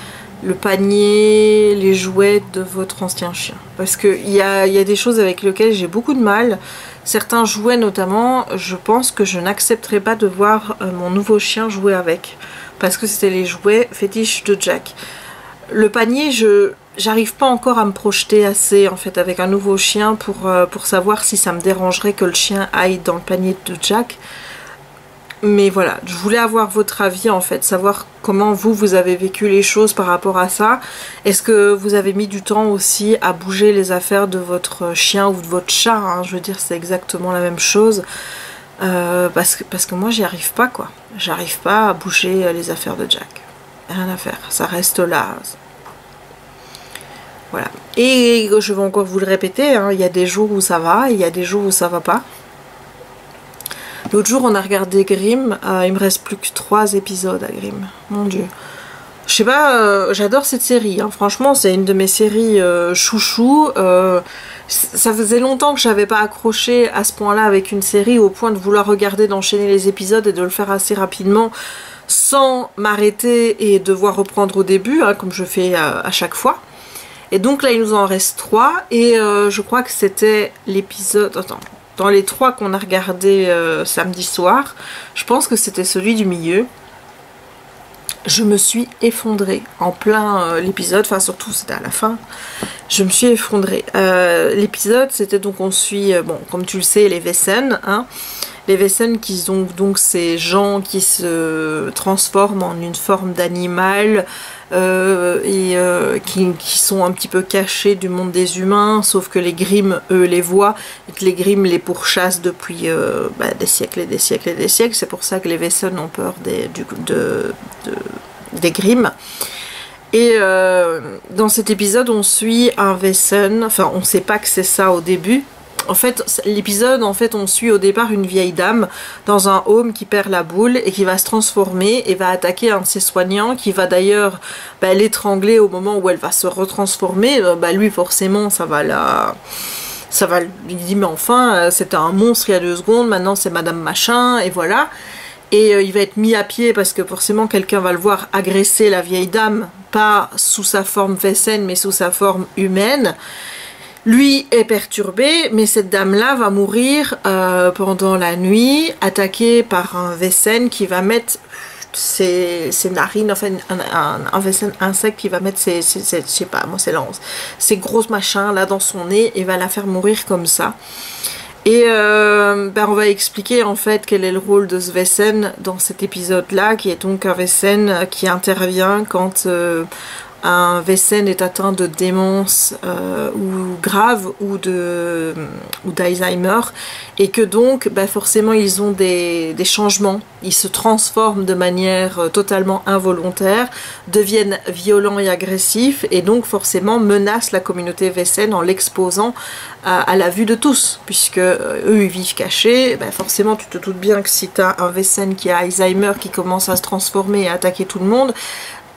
Speaker 2: le panier, les jouets de votre ancien chien? Parce qu'il y a des choses avec lesquelles j'ai beaucoup de mal. certains jouets notamment, je pense que je n'accepterai pas de voir mon nouveau chien jouer avec. Parce que c'était les jouets fétiches de Jack. Le panier, j'arrive pas encore à me projeter assez en fait avec un nouveau chien pour savoir si ça me dérangerait que le chien aille dans le panier de Jack. Mais voilà, je voulais avoir votre avis en fait, savoir comment vous avez vécu les choses par rapport à ça. Est-ce que vous avez mis du temps aussi à bouger les affaires de votre chien ou de votre chat, hein, je veux dire c'est exactement la même chose. Parce que moi j'y arrive pas quoi, j'arrive pas à bouger les affaires de Jack. Rien à faire, ça reste là. Voilà. Et je vais encore vous le répéter, hein, il y a des jours où ça va, il y a des jours où ça va pas. L'autre jour on a regardé Grimm, il me reste plus que 3 épisodes à Grimm, mon dieu. Je sais pas, j'adore cette série, hein. Franchement c'est une de mes séries chouchou. Ça faisait longtemps que j'avais pas accroché à ce point là avec une série au point de vouloir regarder, d'enchaîner les épisodes et de le faire assez rapidement sans m'arrêter et devoir reprendre au début, hein, comme je fais à chaque fois. Et donc là il nous en reste 3 et je crois que c'était l'épisode... Attends. Dans les 3 qu'on a regardé samedi soir, je pense que c'était celui du milieu. Je me suis effondrée en plein l'épisode, enfin surtout c'était à la fin. Je me suis effondrée. L'épisode c'était donc on suit, bon comme tu le sais, les Vessen, hein. Les Vessen qui sont donc ces gens qui se transforment en une forme d'animal qui sont un petit peu cachés du monde des humains, sauf que les Grimm eux les voient et que les Grimm les pourchassent depuis des siècles et des siècles et des siècles. C'est pour ça que les Vessen ont peur des Grimm. Et dans cet épisode on suit un Vessen, enfin on sait pas que c'est ça au début. En fait, l'épisode, on suit au départ une vieille dame dans un home qui perd la boule et qui va se transformer et va attaquer un de ses soignants qui va d'ailleurs l'étrangler au moment où elle va se retransformer. Lui, forcément, ça va lui dire, mais enfin, c'était un monstre il y a 2 secondes, maintenant c'est Madame Machin, et voilà. Et il va être mis à pied parce que forcément quelqu'un va le voir agresser la vieille dame, pas sous sa forme Vessen, mais sous sa forme humaine. Lui est perturbé, mais cette dame-là va mourir pendant la nuit, attaquée par un Vessen qui va mettre ses narines, enfin un Vessen insecte qui va mettre je sais pas, moi c'est ces grosses machins là dans son nez et va la faire mourir comme ça. Et on va expliquer en fait quel est le rôle de ce Vessen dans cet épisode-là, qui est donc un Vessen qui intervient quand un Vessen est atteint de démence ou grave ou d'Alzheimer, et que donc forcément ils ont des changements, ils se transforment de manière totalement involontaire, deviennent violents et agressifs, et donc forcément menacent la communauté Vessen en l'exposant à la vue de tous, puisque eux ils vivent cachés. Forcément tu te doutes bien que si tu as un Vessen qui a Alzheimer qui commence à se transformer et à attaquer tout le monde,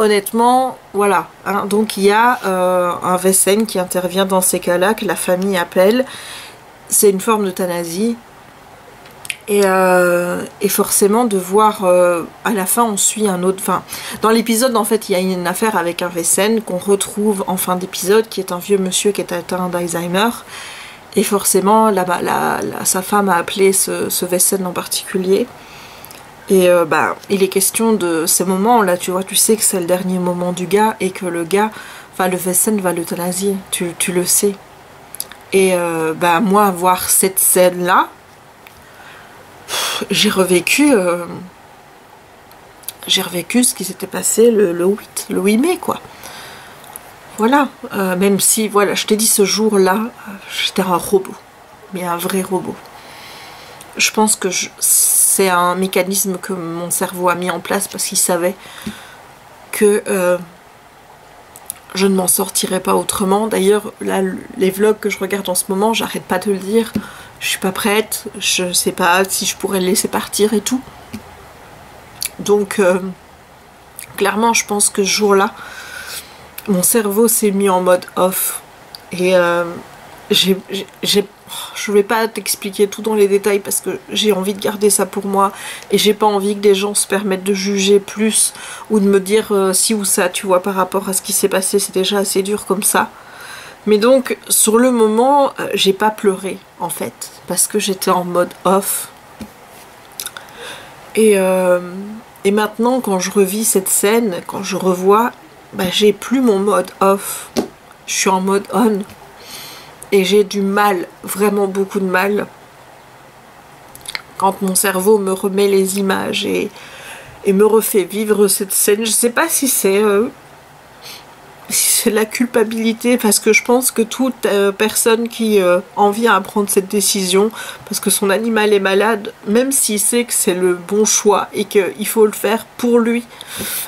Speaker 2: honnêtement, voilà, hein. Donc il y a un Vessen qui intervient dans ces cas-là, que la famille appelle. C'est une forme d'euthanasie. Et forcément de voir, à la fin on suit un autre... Enfin, dans l'épisode en fait il y a une affaire avec un Vessen qu'on retrouve en fin d'épisode, qui est un vieux monsieur qui est atteint d'Alzheimer. Et forcément sa femme a appelé ce Vessen en particulier. Et il est question de ces moments là, tu vois, tu sais que c'est le dernier moment du gars et que le gars, enfin le Vessen va l'euthanasier, tu le sais. Et moi voir cette scène là, j'ai revécu ce qui s'était passé le 8 mai quoi. Voilà, même si voilà, je t'ai dit ce jour là, j'étais un robot, mais un vrai robot. Je pense que c'est un mécanisme que mon cerveau a mis en place parce qu'il savait que je ne m'en sortirais pas autrement. D'ailleurs, là, les vlogs que je regarde en ce moment, j'arrête pas de le dire. Je suis pas prête, je sais pas si je pourrais le laisser partir et tout. Donc, clairement, je pense que ce jour-là, mon cerveau s'est mis en mode off. Et je vais pas t'expliquer tout dans les détails parce que j'ai envie de garder ça pour moi et j'ai pas envie que des gens se permettent de juger plus ou de me dire si ou ça, tu vois, par rapport à ce qui s'est passé. C'est déjà assez dur comme ça.
Speaker 3: Mais donc sur le moment j'ai pas pleuré en fait parce que j'étais en mode off. Et maintenant quand je revis cette scène, quand je revois, bah, j'ai plus mon mode off, je suis en mode on. Et j'ai du mal, vraiment beaucoup de mal, quand mon cerveau me remet les images et me refait vivre cette scène. Je sais pas si c'est la culpabilité, parce que je pense que toute personne qui en vient à prendre cette décision parce que son animal est malade, même s'il sait que c'est le bon choix et qu'il faut le faire pour lui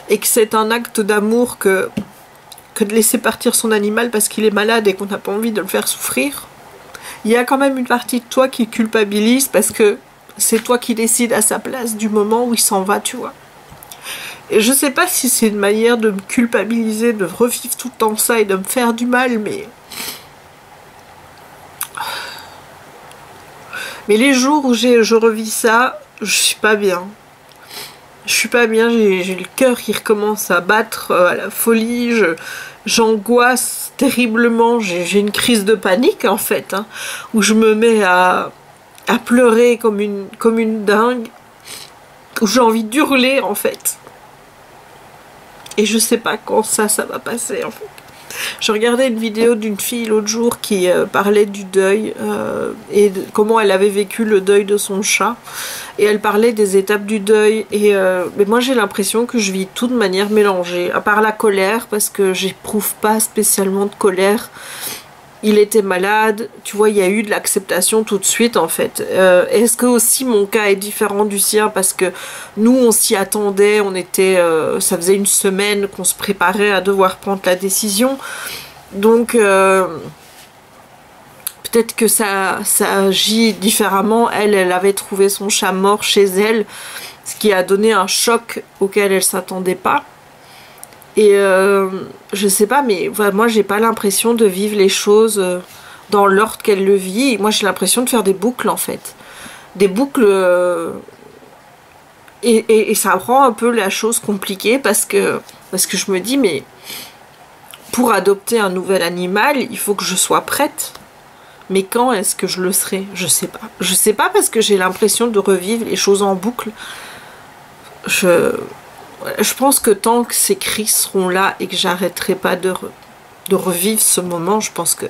Speaker 3: et que c'est un acte d'amour que de laisser partir son animal parce qu'il est malade et qu'on n'a pas envie de le faire souffrir, il y a quand même une partie de toi qui culpabilise parce que c'est toi qui décides à sa place du moment où il s'en va, tu vois. Et je sais pas si c'est une manière de me culpabiliser, de revivre tout le temps ça et de me faire du mal, mais les jours où je revis ça, je suis pas bien. Je suis pas bien, j'ai le cœur qui recommence à battre à la folie, j'angoisse terriblement, j'ai une crise de panique en fait, hein, où je me mets à pleurer comme une dingue, où j'ai envie d'hurler en fait. Et je sais pas quand ça va passer en fait. Je regardais une vidéo d'une fille l'autre jour qui parlait du deuil et de comment elle avait vécu le deuil de son chat. Et elle parlait des étapes du deuil. Mais moi j'ai l'impression que je vis tout de manière mélangée. À part la colère, parce que j'éprouve pas spécialement de colère. Il était malade, tu vois, il y a eu de l'acceptation tout de suite en fait. Est-ce que aussi mon cas est différent du sien parce que nous on s'y attendait, on était, ça faisait une semaine qu'on se préparait à devoir prendre la décision. Donc peut-être que ça agit différemment. Elle avait trouvé son chat mort chez elle, ce qui a donné un choc auquel elle s'attendait pas. Et je sais pas, mais voilà, moi j'ai pas l'impression de vivre les choses dans l'ordre qu'elle le vit. Moi j'ai l'impression de faire des boucles en fait. Des boucles et ça rend un peu la chose compliquée parce que je me dis mais pour adopter un nouvel animal il faut que je sois prête. Mais quand est-ce que je le serai? Je sais pas. Je sais pas parce que j'ai l'impression de revivre les choses en boucle. Je pense que tant que ces cris seront là et que j'arrêterai pas de revivre ce moment, je pense que...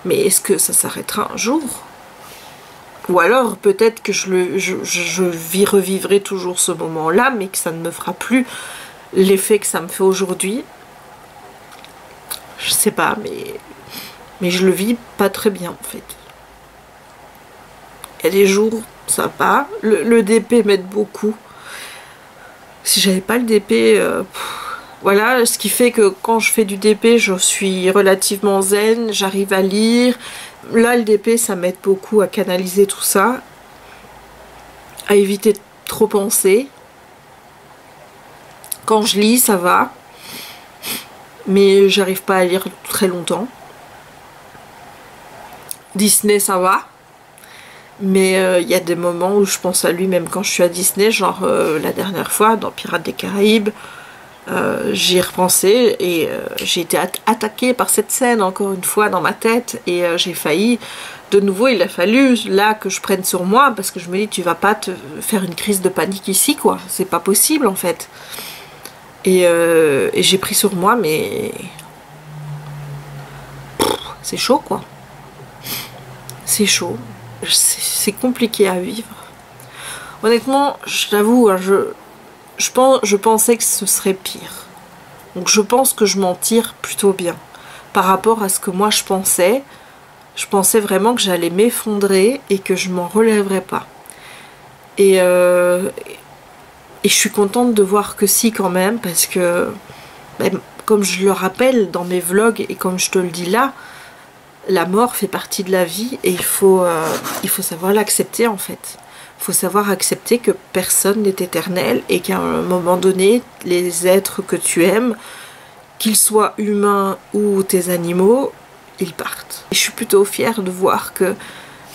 Speaker 3: Mais est-ce que ça s'arrêtera un jour? Ou alors peut-être que je revivrai toujours ce moment-là, mais que ça ne me fera plus l'effet que ça me fait aujourd'hui. Je sais pas, mais je le vis pas très bien en fait. Il y a des jours, ça va. Le DP m'aide beaucoup. Si j'avais pas le DP, voilà, ce qui fait que quand je fais du DP, je suis relativement zen, j'arrive à lire. Là, le DP, ça m'aide beaucoup à canaliser tout ça, à éviter de trop penser. Quand je lis, ça va, mais j'arrive pas à lire très longtemps. Disney, ça va. Mais il y a des moments où je pense à lui même quand je suis à Disney, genre la dernière fois dans Pirates des Caraïbes, j'y ai repensé et j'ai été attaquée par cette scène encore une fois dans ma tête et j'ai failli, de nouveau il a fallu là que je prenne sur moi parce que je me dis tu vas pas te faire une crise de panique ici quoi, c'est pas possible en fait. Et j'ai pris sur moi mais c'est chaud quoi, c'est chaud. C'est compliqué à vivre. Honnêtement, je t'avoue, hein, je pensais que ce serait pire. Donc je pense que je m'en tire plutôt bien. Par rapport à ce que moi je pensais vraiment que j'allais m'effondrer et que je m'en relèverais pas. Et je suis contente de voir que si quand même, parce que ben, comme je le rappelle dans mes vlogs et comme je te le dis là, la mort fait partie de la vie et il faut savoir l'accepter en fait. Il faut savoir accepter que personne n'est éternel et qu'à un moment donné, les êtres que tu aimes, qu'ils soient humains ou tes animaux, ils partent. Et je suis plutôt fière de voir que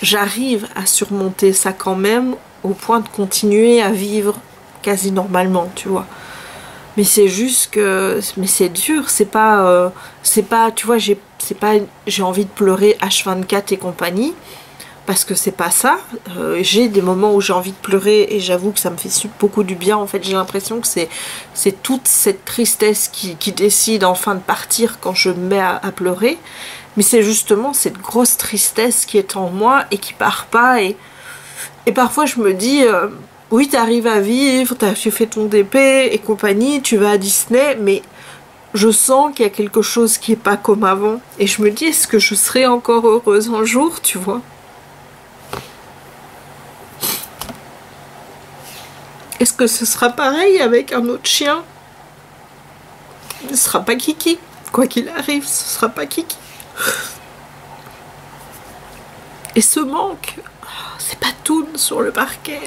Speaker 3: j'arrive à surmonter ça quand même au point de continuer à vivre quasi normalement, tu vois. Mais c'est juste que... Mais c'est dur, c'est pas tu vois, c'est c'est pas j'ai envie de pleurer H24 et compagnie, parce que c'est pas ça. J'ai des moments où j'ai envie de pleurer et j'avoue que ça me fait beaucoup du bien. En fait, j'ai l'impression que c'est toute cette tristesse qui décide enfin de partir quand je me mets à pleurer. Mais c'est justement cette grosse tristesse qui est en moi et qui part pas. Et parfois je me dis, oui, t'arrives à vivre, tu fais ton DP et compagnie, tu vas à Disney, mais je sens qu'il y a quelque chose qui est pas comme avant. Et je me dis, est-ce que je serai encore heureuse un jour, tu vois? Est-ce que ce sera pareil avec un autre chien? Ce sera pas Kiki. Quoi qu'il arrive, ce sera pas Kiki. Et ce manque, c'est pas Toon sur le parquet.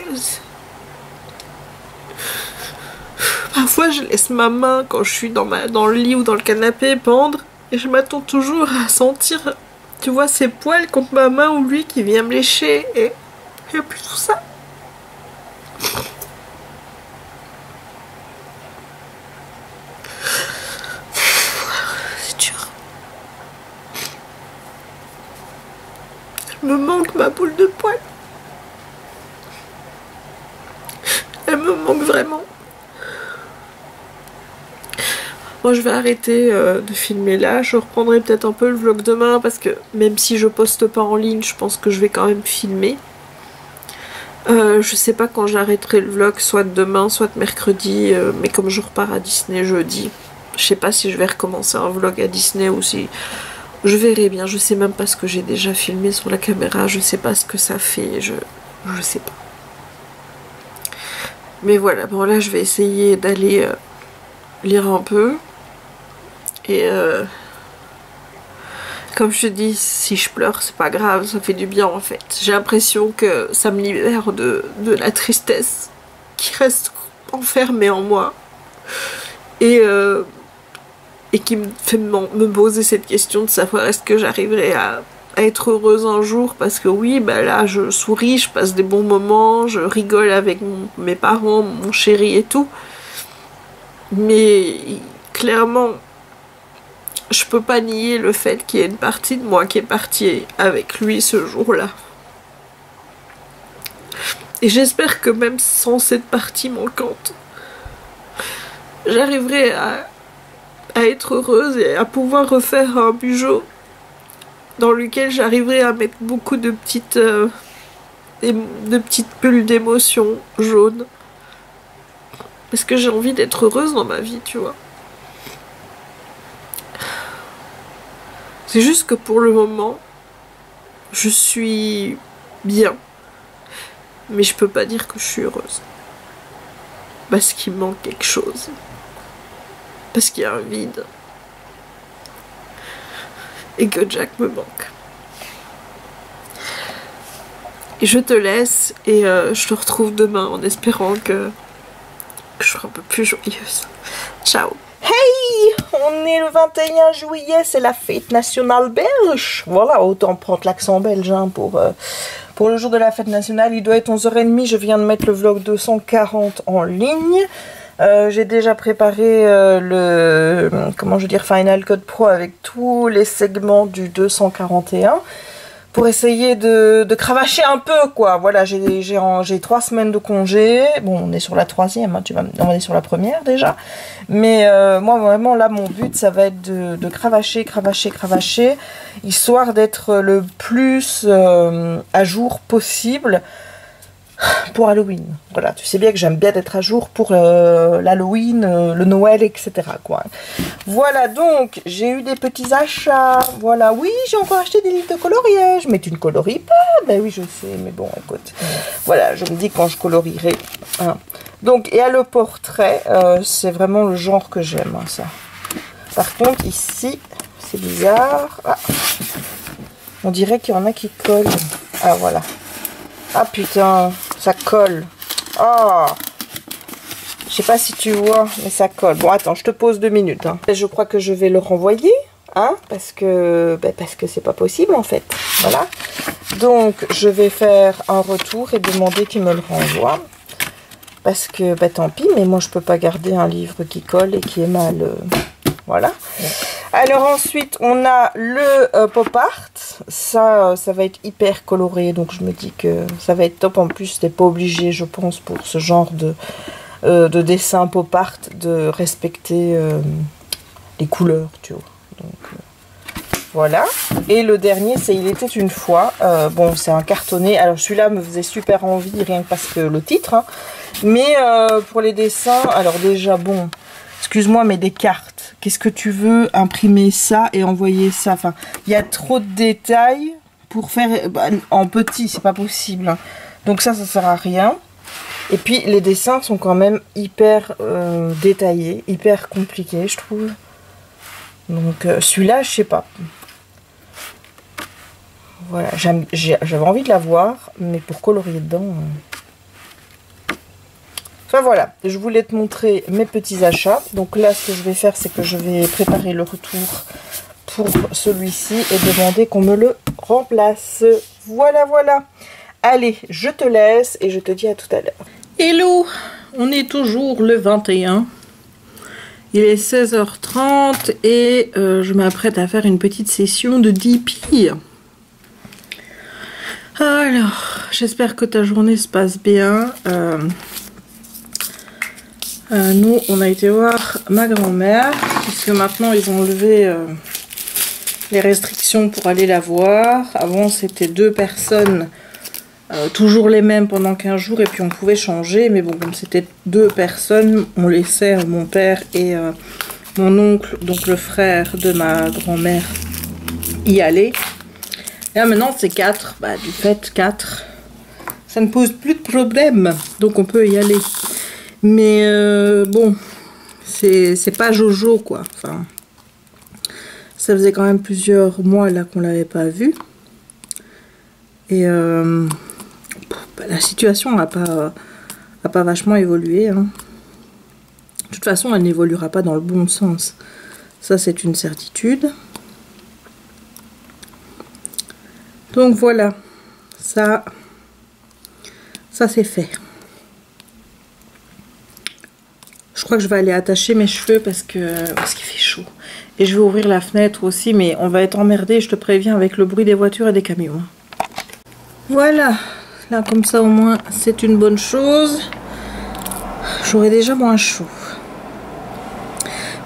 Speaker 3: Parfois, je laisse ma main quand je suis dans le lit ou dans le canapé pendre et je m'attends toujours à sentir, tu vois, ses poils contre ma main ou lui qui vient me lécher et il n'y a plus tout ça. Me manque ma boule de poil. Elle me manque vraiment. Moi je vais arrêter de filmer là. Je reprendrai peut-être un peu le vlog demain parce que même si je poste pas en ligne, je pense que je vais quand même filmer. Je sais pas quand j'arrêterai le vlog, soit demain, soit mercredi. Mais comme je repars à Disney jeudi, je sais pas si je vais recommencer un vlog à Disney ou si... Je verrai bien, je sais même pas ce que j'ai déjà filmé sur la caméra, je sais pas ce que ça fait, je sais pas. Mais voilà, bon là je vais essayer d'aller lire un peu. Et comme je te dis, si je pleure c'est pas grave, ça fait du bien en fait. J'ai l'impression que ça me libère de la tristesse qui reste enfermée en moi. Et qui me fait me poser cette question de savoir est-ce que j'arriverai à être heureuse un jour, parce que oui, bah là je souris, je passe des bons moments, je rigole avec mes parents, mon chéri et tout, mais clairement je peux pas nier le fait qu'il y ait une partie de moi qui est partie avec lui ce jour-là. Et j'espère que même sans cette partie manquante, j'arriverai à être heureuse et à pouvoir refaire un bijou dans lequel j'arriverai à mettre beaucoup de petites bulles d'émotions jaunes, parce que j'ai envie d'être heureuse dans ma vie, tu vois. C'est juste que pour le moment je suis bien, mais je peux pas dire que je suis heureuse parce qu'il manque quelque chose. Parce qu'il y a un vide. Et que Jack me manque. Et je te laisse et je te retrouve demain en espérant que je serai un peu plus joyeuse. Ciao.
Speaker 2: Hey, on est le 21 juillet, c'est la fête nationale belge. Voilà, autant prendre l'accent belge hein, pour le jour de la fête nationale. Il doit être 11h30, je viens de mettre le vlog 240 en ligne. J'ai déjà préparé le Final Cut Pro avec tous les segments du 241 pour essayer de cravacher un peu quoi. Voilà, j'ai 3 semaines de congé. Bon, on est sur la 3e, hein, on est sur la première déjà. Mais moi vraiment là mon but ça va être de cravacher, histoire d'être le plus à jour possible pour Halloween. Voilà, tu sais bien que j'aime bien être à jour pour l'Halloween, le Noël, etc. quoi. Voilà, donc j'ai eu des petits achats. Voilà, oui, j'ai encore acheté des livres de coloriage. Mais tu ne colories pas? Ben oui, je sais, mais bon, écoute. Voilà, je me dis quand je colorierai. Hein. Donc, et à le portrait, c'est vraiment le genre que j'aime, hein, ça. Par contre, ici, c'est bizarre. Ah. On dirait qu'il y en a qui collent. Ah, voilà. Ah putain, ça colle. Oh, je sais pas si tu vois, mais ça colle. Bon, attends, je te pose 2 minutes. Hein. Je crois que je vais le renvoyer, hein, parce que c'est pas possible en fait. Voilà. Donc, je vais faire un retour et demander qu'il me le renvoie. Parce que, tant pis, mais moi je peux pas garder un livre qui colle et qui est mal. Voilà. Alors ensuite, on a le pop art. Ça va être hyper coloré, donc je me dis que ça va être top. En plus, t'es pas obligé, je pense, pour ce genre de dessin pop art, de respecter les couleurs, tu vois. Donc voilà. Et le dernier, c'est Il était une fois. Bon, c'est un cartonné. Alors celui-là me faisait super envie, rien que parce que le titre. Hein. Mais pour les dessins, alors déjà, bon, excuse-moi, mais des cartes. Qu'est-ce que tu veux imprimer ça et envoyer ça? Enfin, il y a trop de détails pour faire en petit, c'est pas possible. Hein. Donc ça sert à rien. Et puis les dessins sont quand même hyper détaillés, hyper compliqués, je trouve. Donc celui-là, je sais pas. Voilà, j'avais envie de l'avoir, mais pour colorier dedans... Enfin voilà, je voulais te montrer mes petits achats. Donc là, ce que je vais faire, c'est que je vais préparer le retour pour celui-ci et demander qu'on me le remplace. Voilà, voilà. Allez, je te laisse et je te dis à tout à l'heure.
Speaker 3: Hello, on est toujours le 21. Il est 16h30 et je m'apprête à faire une petite session de DP. Alors, j'espère que ta journée se passe bien. Nous, on a été voir ma grand-mère, puisque maintenant ils ont levé les restrictions pour aller la voir. Avant, c'était 2 personnes, toujours les mêmes pendant 15 jours, et puis on pouvait changer. Mais bon, comme c'était 2 personnes, on laissait mon père et mon oncle, donc le frère de ma grand-mère, y aller. Et là, maintenant, c'est 4. Bah, du fait, 4, ça ne pose plus de problème, donc on peut y aller. Mais bon, c'est pas Jojo quoi. Enfin, ça faisait quand même plusieurs mois là qu'on l'avait pas vu. Et bah, la situation n'a pas vachement évolué. Hein. De toute façon, elle n'évoluera pas dans le bon sens. Ça, c'est une certitude. Donc voilà, ça c'est fait. Je crois que je vais aller attacher mes cheveux parce qu'il fait chaud. Et je vais ouvrir la fenêtre aussi, mais on va être emmerdé, je te préviens, avec le bruit des voitures et des camions. Voilà, là comme ça au moins c'est une bonne chose. J'aurai déjà moins chaud.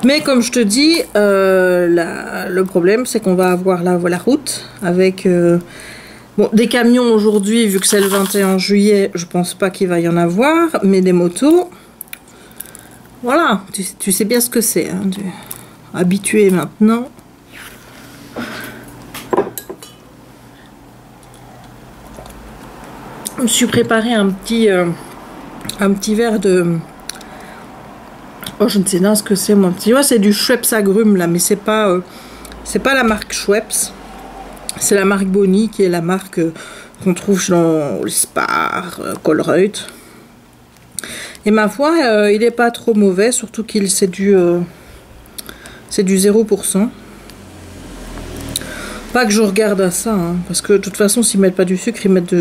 Speaker 3: Mais comme je te dis, le problème c'est qu'on va avoir la route avec... bon, des camions aujourd'hui, vu que c'est le 21 juillet, je pense pas qu'il va y en avoir, mais des motos... Voilà, tu sais bien ce que c'est, hein, habitué maintenant. Je me suis préparé un petit verre de... Oh, je ne sais pas ce que c'est, moi. Tu vois, c'est du Schweppes agrumes, là, mais c'est pas la marque Schweppes. C'est la marque Bonnie, qui est la marque qu'on trouve dans les Spar, Colruyt. Et ma foi, il n'est pas trop mauvais, surtout qu'il c'est du 0%. Pas que je regarde à ça, hein, parce que de toute façon, s'ils mettent pas du sucre, ils mettent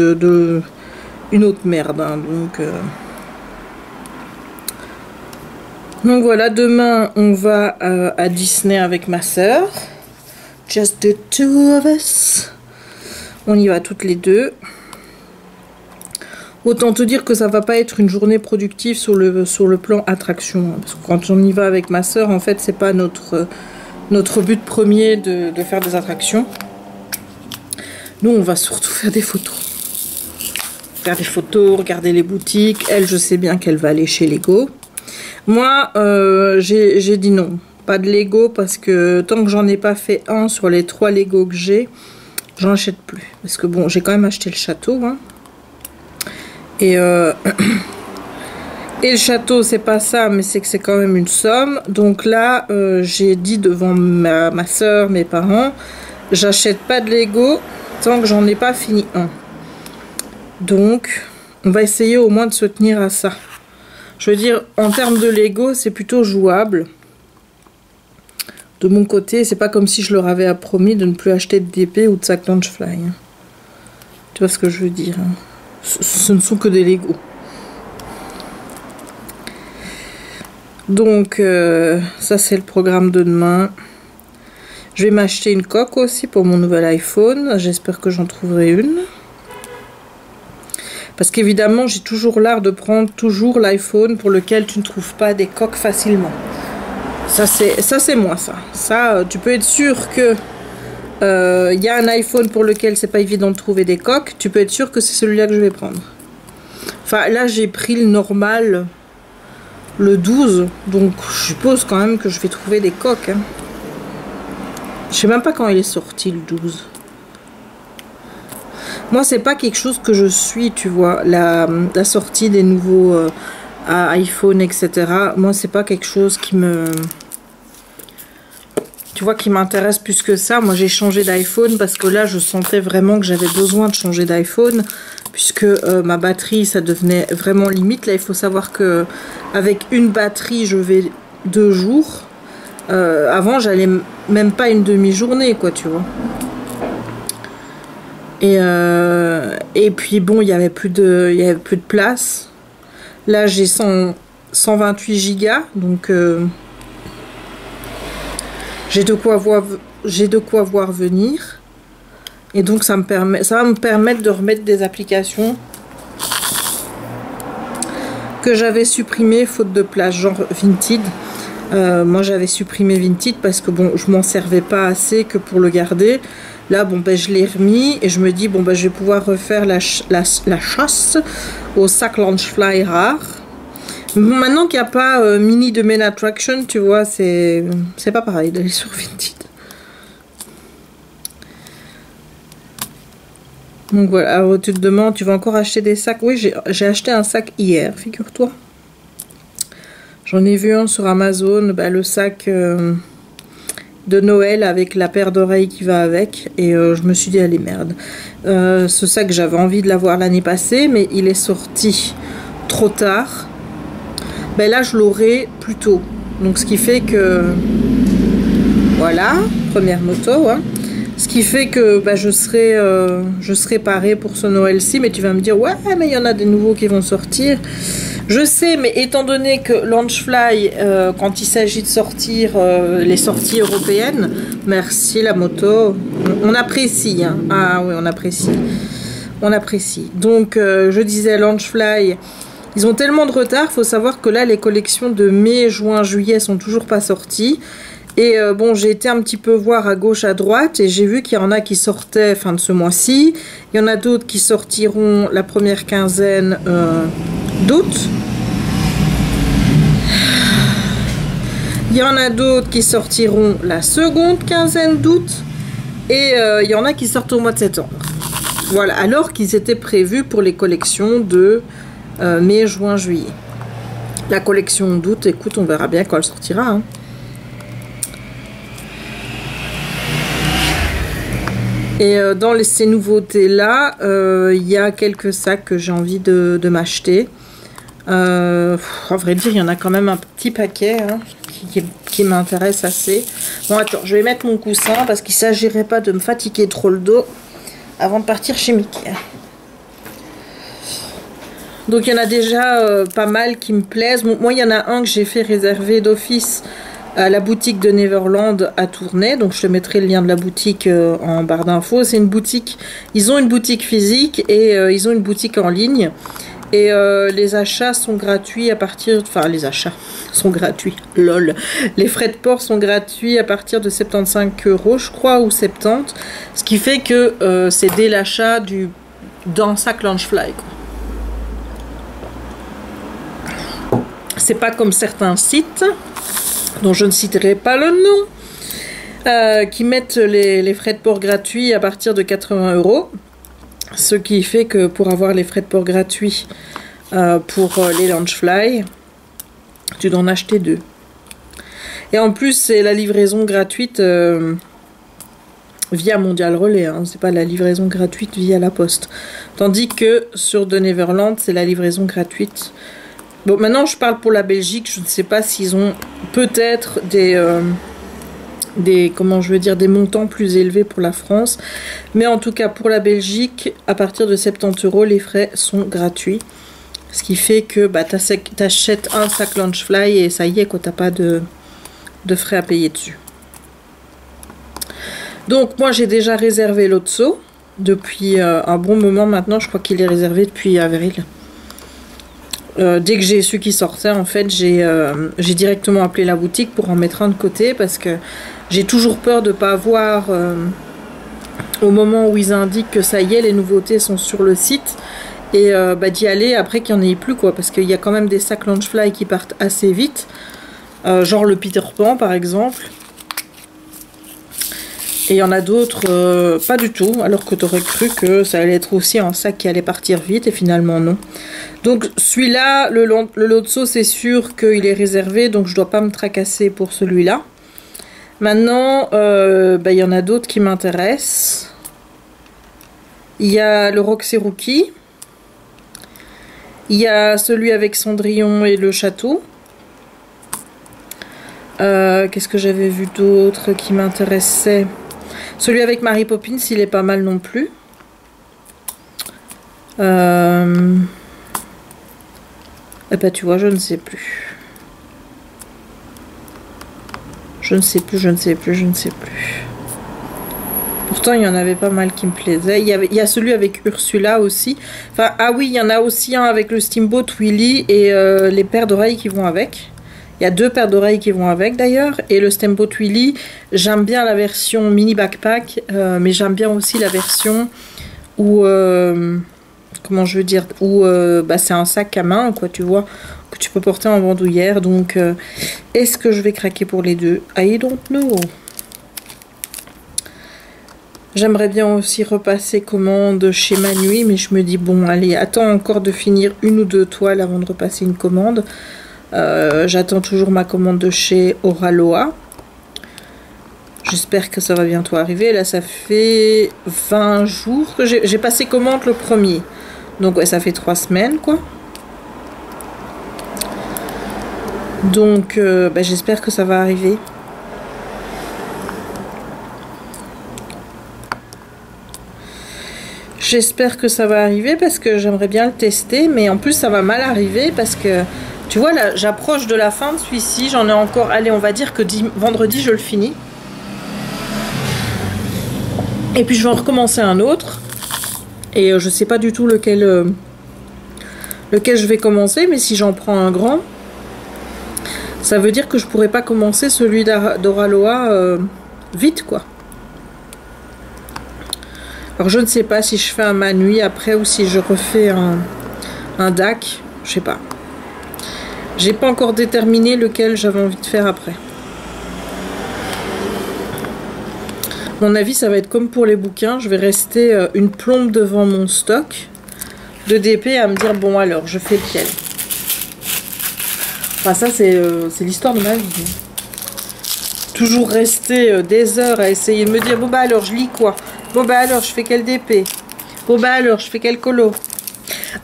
Speaker 3: une autre merde. Hein, donc voilà, demain, on va à Disney avec ma soeur. Just the two of us. On y va toutes les deux. Autant te dire que ça va pas être une journée productive sur le plan attraction. Parce que quand on y va avec ma soeur, en fait, c'est pas notre but premier de faire des attractions. Nous, on va surtout faire des photos. Faire des photos, regarder les boutiques. Elle, je sais bien qu'elle va aller chez Lego. Moi, j'ai dit non. Pas de Lego parce que tant que j'en ai pas fait un sur les 3 Lego que j'ai, j'en achète plus. Parce que bon, j'ai quand même acheté le château, hein. Et le château, c'est pas ça, mais c'est que c'est quand même une somme. Donc là, j'ai dit devant ma soeur, mes parents, j'achète pas de Lego tant que j'en ai pas fini un. Donc, on va essayer au moins de se tenir à ça. Je veux dire, en termes de Lego, c'est plutôt jouable. De mon côté, c'est pas comme si je leur avais promis de ne plus acheter de DP ou de sac Launchfly. Hein. Tu vois ce que je veux dire, hein. Ce ne sont que des Lego. Donc, ça c'est le programme de demain.
Speaker 2: Je vais m'acheter une coque aussi pour mon nouvel iPhone. J'espère que j'en trouverai une. Parce qu'évidemment, j'ai toujours l'art de prendre toujours l'iPhone pour lequel tu ne trouves pas des coques facilement. Ça, c'est moi, ça. Ça, tu peux être sûr que y a un iPhone pour lequel c'est pas évident de trouver des coques. Tu peux être sûr que c'est celui-là que je vais prendre. Enfin, là, j'ai pris le normal, le 12. Donc, je suppose quand même que je vais trouver des coques. Hein. Je sais même pas quand il est sorti, le 12. Moi, c'est pas quelque chose que je suis, tu vois. La sortie des nouveaux iPhone, etc. Moi, c'est pas quelque chose qui me... Tu vois, qui m'intéresse plus que ça. Moi, j'ai changé d'iPhone parce que là, je sentais vraiment que j'avais besoin de changer d'iPhone. Puisque ma batterie, ça devenait vraiment limite. Là, il faut savoir que avec une batterie, je vais 2 jours. Avant, j'allais même pas une demi-journée, quoi, tu vois. Et puis bon, il y avait plus de place. Là, j'ai 128 Go, donc j'ai de quoi voir venir. Et donc ça va me permettre de remettre des applications que j'avais supprimées faute de place, genre Vinted. Moi, j'avais supprimé Vinted parce que bon, je m'en servais pas assez que pour le garder. Là, bon, ben, je l'ai remis et je me dis, bon, ben, je vais pouvoir refaire la chasse au sac Launchfly rare. Bon, maintenant qu'il n'y a pas Mini de Main Attraction, tu vois, c'est pas pareil d'aller sur Vinted. Donc voilà, alors, tu te demandes, tu vas encore acheter des sacs? Oui, j'ai acheté un sac hier, figure-toi. J'en ai vu un sur Amazon, ben, le sac... de Noël avec la paire d'oreilles qui va avec, et je me suis dit allez merde, ce sac j'avais envie de l'avoir l'année passée mais il est sorti trop tard. Ben là je l'aurai plus tôt, donc ce qui fait que voilà, première moto, hein. Ce qui fait que ben, je serai parée pour ce Noël-ci. Mais tu vas me dire ouais mais il y en a des nouveaux qui vont sortir. Je sais, mais étant donné que Launchfly, quand il s'agit de sortir les sorties européennes, merci la moto, on apprécie, hein. Ah oui, on apprécie. On apprécie. Donc, je disais, Launchfly, ils ont tellement de retard, il faut savoir que là, les collections de mai, juin, juillet sont toujours pas sorties. Et bon, j'ai été un petit peu voir à gauche, à droite, et j'ai vu qu'il y en a qui sortaient fin de ce mois-ci. Il y en a d'autres qui sortiront la première quinzaine d'août. Il y en a d'autres qui sortiront la seconde quinzaine d'août. Et il y en a qui sortent au mois de septembre. Voilà, alors qu'ils étaient prévus pour les collections de mai, juin, juillet. La collection d'août, écoute, on verra bien quand elle sortira, hein. Et dans ces nouveautés-là, il y a quelques sacs que j'ai envie de m'acheter. À vrai dire, il y en a quand même un petit paquet, hein, qui m'intéresse assez. Bon, attends, je vais mettre mon coussin parce qu'il ne s'agirait pas de me fatiguer trop le dos avant de partir chez Mickey. Donc, il y en a déjà pas mal qui me plaisent. Bon, moi, il y en a un que j'ai fait réserver d'office à la boutique de Neverland à Tournai. Donc je te mettrai le lien de la boutique en barre d'infos. C'est une boutique, ils ont une boutique physique et ils ont une boutique en ligne. Et les achats sont gratuits à partir... Enfin, les achats sont gratuits, lol. Les frais de port sont gratuits à partir de 75 €, je crois, ou 70. Ce qui fait que c'est dès l'achat d'un sac Launchfly, quoi. C'est pas comme certains sites dont je ne citerai pas le nom, qui mettent les frais de port gratuits à partir de 80 €. Ce qui fait que pour avoir les frais de port gratuits pour les Launchfly, tu dois en acheter 2. Et en plus, c'est la livraison gratuite via Mondial Relais, hein. C'est pas la livraison gratuite via la poste. Tandis que sur The Neverland, c'est la livraison gratuite. Bon, maintenant je parle pour la Belgique, je ne sais pas s'ils ont peut-être comment je veux dire, des montants plus élevés pour la France. Mais en tout cas pour la Belgique, à partir de 70 €, les frais sont gratuits. Ce qui fait que bah, tu achètes un sac Launchfly et ça y est, quoi, t'as pas de frais à payer dessus.
Speaker 3: Donc moi j'ai déjà réservé l'autre seau depuis un bon moment maintenant. Je crois qu'il est réservé depuis avril. Dès que j'ai su qu'il sortait, en fait, j'ai directement appelé la boutique pour en mettre un de côté parce que j'ai toujours peur de ne pas avoir au moment où ils indiquent que ça y est, les nouveautés sont sur le site et d'y aller après qu'il n'y en ait plus, quoi, parce qu'il y a quand même des sacs Loungefly qui partent assez vite, genre le Peter Pan par exemple. Et il y en a d'autres, pas du tout, alors que tu aurais cru que ça allait être aussi un sac qui allait partir vite, et finalement non. Donc celui-là, le lot de seau, c'est sûr qu'il est réservé, donc je dois pas me tracasser pour celui-là. Maintenant, il y en a d'autres qui m'intéressent. Il y a le Roxy Rookie. Il y a celui avec Cendrillon et le château. Qu'est-ce que j'avais vu d'autre qui m'intéressait? Celui avec Mary Poppins, il est pas mal non plus. Eh ben, tu vois, je ne sais plus. Je ne sais plus. Pourtant, il y en avait pas mal qui me plaisaient. Il y a celui avec Ursula aussi. Enfin, ah oui, il y en a aussi un avec le Steamboat Willy et les paires d'oreilles qui vont avec. Il y a 2 paires d'oreilles qui vont avec d'ailleurs. Et le Steamboat Willy, j'aime bien la version mini backpack, mais j'aime bien aussi la version où, comment je veux dire, où c'est un sac à main, quoi, tu vois, que tu peux porter en bandoulière. Donc, est-ce que je vais craquer pour les deux? I don't know. J'aimerais bien aussi repasser commande chez Manui, mais je me dis, bon, allez, attends encore de finir 1 ou 2 toiles avant de repasser une commande. J'attends toujours ma commande de chez Oraloa. J'espère que ça va bientôt arriver. Là, ça fait 20 jours que j'ai passé commande le 1er. Donc, ouais, ça fait 3 semaines, quoi. Donc, j'espère que ça va arriver. J'espère que ça va arriver parce que j'aimerais bien le tester. Mais en plus, ça va mal arriver parce que... Tu vois, là, j'approche de la fin de celui-ci. J'en ai encore... Allez, on va dire que vendredi, je le finis. Et puis, je vais en recommencer un autre. Et je sais pas du tout lequel je vais commencer. Mais si j'en prends un grand, ça veut dire que je pourrais pas commencer celui d'Oraloa vite, quoi. Alors, je ne sais pas si je fais un Manui après ou si je refais un DAC. Je sais pas. J'ai pas encore déterminé lequel j'avais envie de faire après. À mon avis, ça va être comme pour les bouquins. Je vais rester une plombe devant mon stock de DP à me dire, bon alors, je fais lequel. Enfin, ça, c'est l'histoire de ma vie. Toujours rester des heures à essayer de me dire, bon bah alors, je lis quoi? Bon bah alors, je fais quel DP? Bon bah alors, je fais quel colo?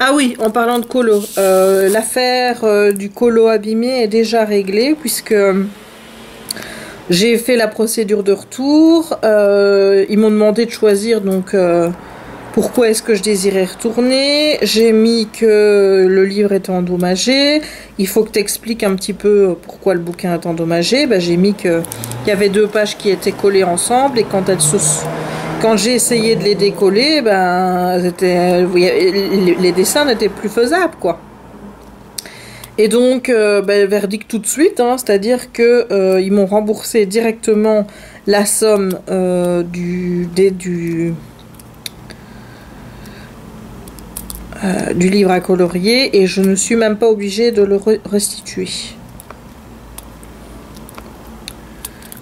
Speaker 3: Ah oui, en parlant de colo, l'affaire du colo abîmé est déjà réglée puisque j'ai fait la procédure de retour. Ils m'ont demandé de choisir donc pourquoi est-ce que je désirais retourner. J'ai mis que le livre était endommagé. Il faut que tu expliques un petit peu pourquoi le bouquin est endommagé. J'ai mis qu'il y avait 2 pages qui étaient collées ensemble et quand j'ai essayé de les décoller, les dessins n'étaient plus faisables, quoi. Et donc, verdict tout de suite, hein, c'est-à-dire que ils m'ont remboursé directement la somme du livre à colorier et je ne suis même pas obligée de le restituer.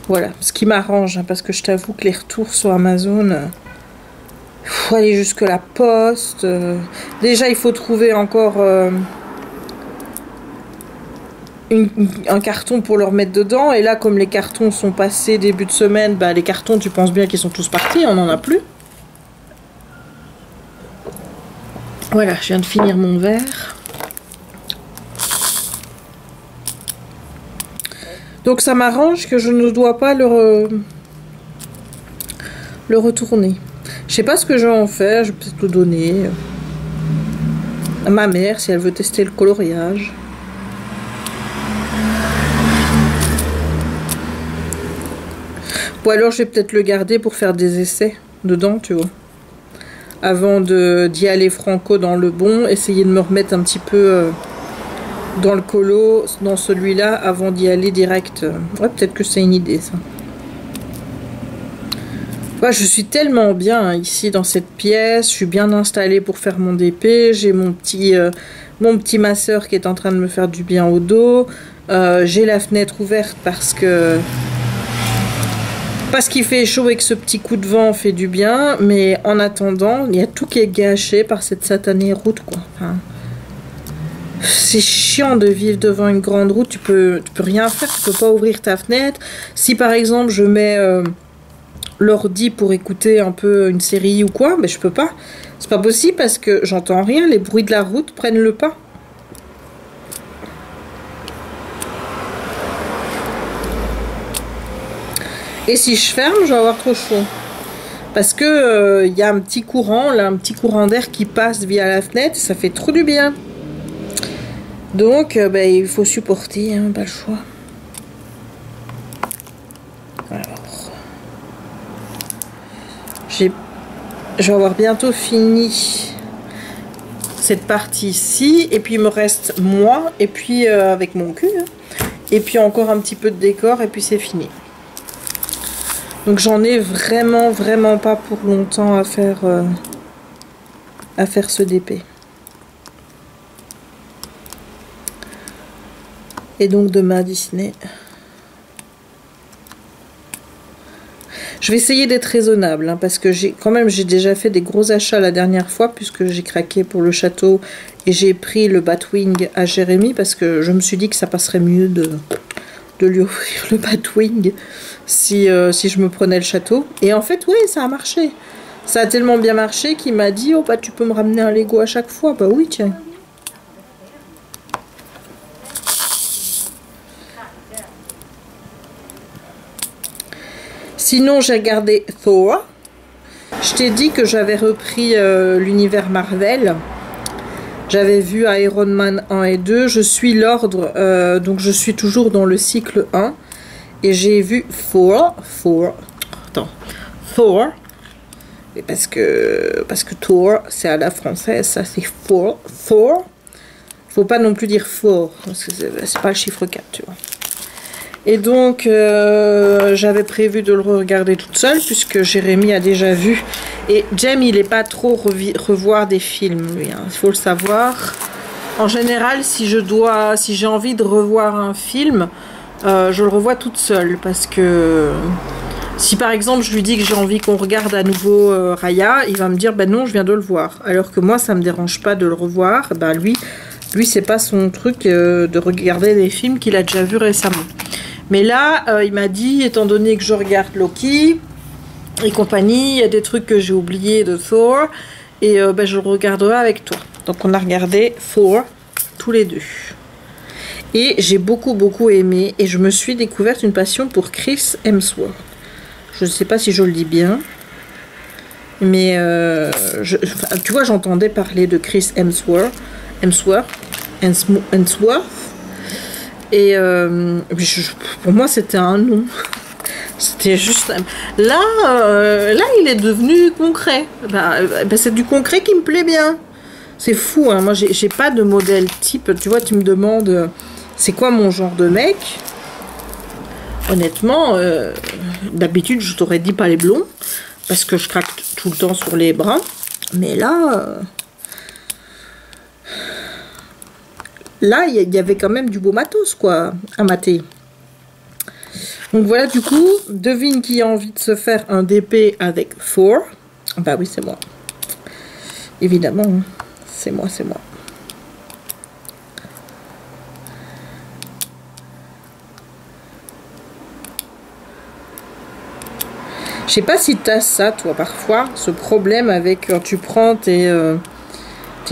Speaker 3: Voilà, ce qui m'arrange, hein, parce que je t'avoue que les retours sur Amazon, il faut aller jusque la poste. Déjà, il faut trouver encore un carton pour le remettre dedans. Et là, comme les cartons sont passés début de semaine, les cartons, tu penses bien qu'ils sont tous partis, on n'en a plus. Voilà, je viens de finir mon verre. Donc ça m'arrange que je ne dois pas le retourner. Je sais pas ce que je vais en faire, je vais peut-être le donner à ma mère si elle veut tester le coloriage. Ou alors je vais peut-être le garder pour faire des essais dedans, tu vois. Avant d'y aller franco dans le bon, essayer de me remettre un petit peu dans le colo, dans celui-là, avant d'y aller direct. Ouais, peut-être que c'est une idée, ça. Ouais, je suis tellement bien ici dans cette pièce, je suis bien installée pour faire mon DP, j'ai mon petit masseur qui est en train de me faire du bien au dos, j'ai la fenêtre ouverte parce qu'il fait chaud et que ce petit coup de vent fait du bien, mais en attendant, il y a tout qui est gâché par cette satanée route, quoi. Enfin, c'est chiant de vivre devant une grande route, tu peux rien faire, tu peux pas ouvrir ta fenêtre. Si par exemple je mets l'ordi pour écouter un peu une série ou quoi, mais je peux pas. C'est pas possible parce que j'entends rien, les bruits de la route prennent le pas. Et si je ferme, je vais avoir trop chaud. Parce que y a un petit courant, là, un petit courant d'air qui passe via la fenêtre, ça fait trop du bien. Donc, il faut supporter, hein, pas le choix. Alors, je vais avoir bientôt fini cette partie-ci, et puis il me reste moi, et puis avec mon cul, hein, et puis encore un petit peu de décor, et puis c'est fini. Donc j'en ai vraiment pas pour longtemps à faire ce DP. Et donc demain Disney. Je vais essayer d'être raisonnable, hein, parce que j'ai déjà fait des gros achats la dernière fois, puisque j'ai craqué pour le château et j'ai pris le Batwing à Jérémy, parce que je me suis dit que ça passerait mieux de lui offrir le Batwing si je me prenais le château. Et en fait, oui, ça a marché. Ça a tellement bien marché qu'il m'a dit, oh bah tu peux me ramener un Lego à chaque fois. Bah oui, tiens. Sinon, j'ai regardé Thor. Je t'ai dit que j'avais repris l'univers Marvel. J'avais vu Iron Man 1 et 2. Je suis l'ordre, donc je suis toujours dans le cycle 1. Et j'ai vu Thor. Et parce que Thor, c'est à la française, ça c'est Thor. Faut pas non plus dire fort, parce que c'est pas le chiffre 4, tu vois. Et donc, j'avais prévu de le regarder toute seule, puisque Jérémy a déjà vu. Et Jem, il n'est pas trop revoir des films, lui, hein, il faut le savoir. En général, si j'ai envie de revoir un film, je le revois toute seule, parce que si par exemple je lui dis que j'ai envie qu'on regarde à nouveau Raya, il va me dire ben non, je viens de le voir. Alors que moi, ça me dérange pas de le revoir. Ben lui c'est pas son truc de regarder des films qu'il a déjà vus récemment. Mais là, il m'a dit, étant donné que je regarde Loki et compagnie, il y a des trucs que j'ai oubliés de Thor, et je le regarderai avec toi. Donc on a regardé Thor tous les deux. Et j'ai beaucoup aimé, et je me suis découverte une passion pour Chris Hemsworth. Je ne sais pas si je le dis bien, mais tu vois, j'entendais parler de Chris Hemsworth. Et pour moi, c'était un nom. C'était juste... Là, il est devenu concret. C'est du concret qui me plaît bien. C'est fou, hein. Moi, j'ai pas de modèle type. Tu vois, tu me demandes... c'est quoi mon genre de mec? Honnêtement, d'habitude, je t'aurais dit pas les blonds. Parce que je craque tout le temps sur les bruns. Mais là... Là, il y avait quand même du beau matos, quoi, à mater. Donc voilà, du coup, devine qui a envie de se faire un DP avec Thor. Bah oui, c'est moi. Évidemment, hein. C'est moi. Je sais pas si tu as ça, toi, parfois, ce problème avec quand tu prends tes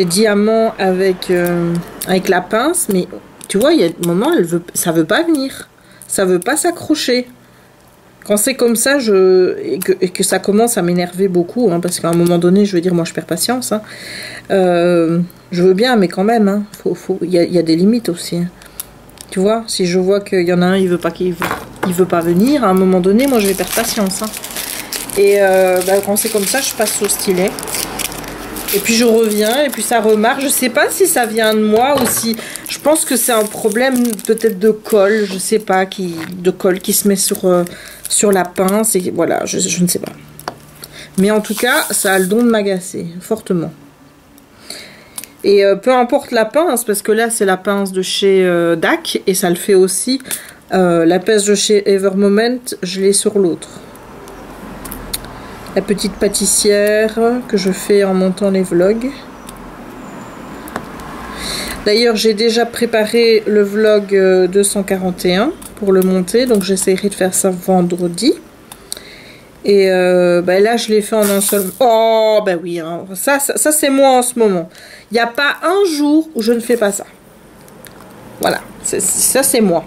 Speaker 3: diamants avec la pince, mais tu vois, il y a des moments, ça veut pas venir, ça veut pas s'accrocher. Quand c'est comme ça, et que ça commence à m'énerver beaucoup, hein, parce qu'à un moment donné, je veux dire, moi je perds patience, hein. Je veux bien, mais quand même, hein, il y a des limites aussi, hein. Tu vois, si je vois qu'il y en a un, il veut pas il veut pas venir, à un moment donné, moi je vais perdre patience. Hein. Et quand c'est comme ça, je passe au stylet. Et puis je reviens, et puis ça remarque. Je sais pas si ça vient de moi ou si... Je pense que c'est un problème peut-être de colle, je sais pas, de colle qui se met sur la pince. Et voilà, je ne sais pas. Mais en tout cas, ça a le don de m'agacer, fortement. Et peu importe la pince, parce que là c'est la pince de chez DAC, et ça le fait aussi. La pince de chez Evermoment, je l'ai sur l'autre. La petite pâtissière que je fais en montant les vlogs. D'ailleurs, j'ai déjà préparé le vlog 241 pour le monter, donc j'essaierai de faire ça vendredi. Et là, je l'ai fait en un seul... Oh, ben oui, hein. Ça c'est moi en ce moment. Il n'y a pas un jour où je ne fais pas ça. Voilà, ça c'est moi.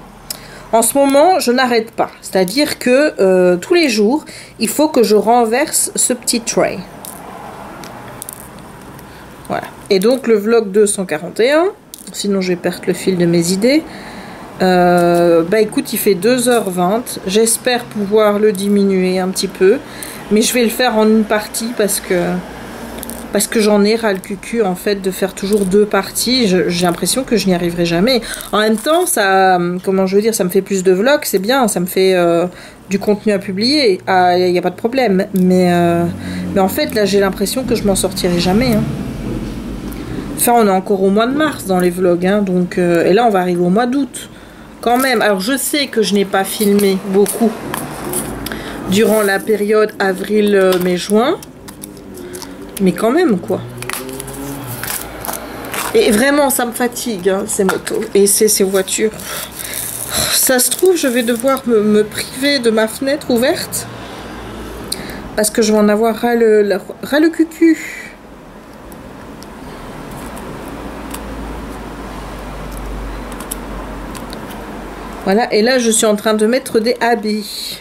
Speaker 3: En ce moment, je n'arrête pas. C'est-à-dire que tous les jours, il faut que je renverse ce petit tray. Voilà. Et donc, le vlog 241, sinon je vais perdre le fil de mes idées. Écoute, il fait 2h20. J'espère pouvoir le diminuer un petit peu. Mais je vais le faire en une partie parce que j'en ai ras le cucu en fait de faire toujours 2 parties. J'ai l'impression que je n'y arriverai jamais. En même temps, ça, comment je veux dire, ça me fait plus de vlogs, c'est bien, ça me fait du contenu à publier. Il n'y a pas de problème. Mais en fait, là, j'ai l'impression que je m'en sortirai jamais. Hein. Enfin, on est encore au mois de mars dans les vlogs, hein, donc et là, on va arriver au mois d'août. Quand même. Alors, je sais que je n'ai pas filmé beaucoup durant la période avril, mai, juin. Mais quand même, quoi. Et vraiment, ça me fatigue, hein, ces motos. Et ces voitures. Ça se trouve, je vais devoir me priver de ma fenêtre ouverte. Parce que je vais en avoir ras le cucu. Voilà, et là, je suis en train de mettre des habits.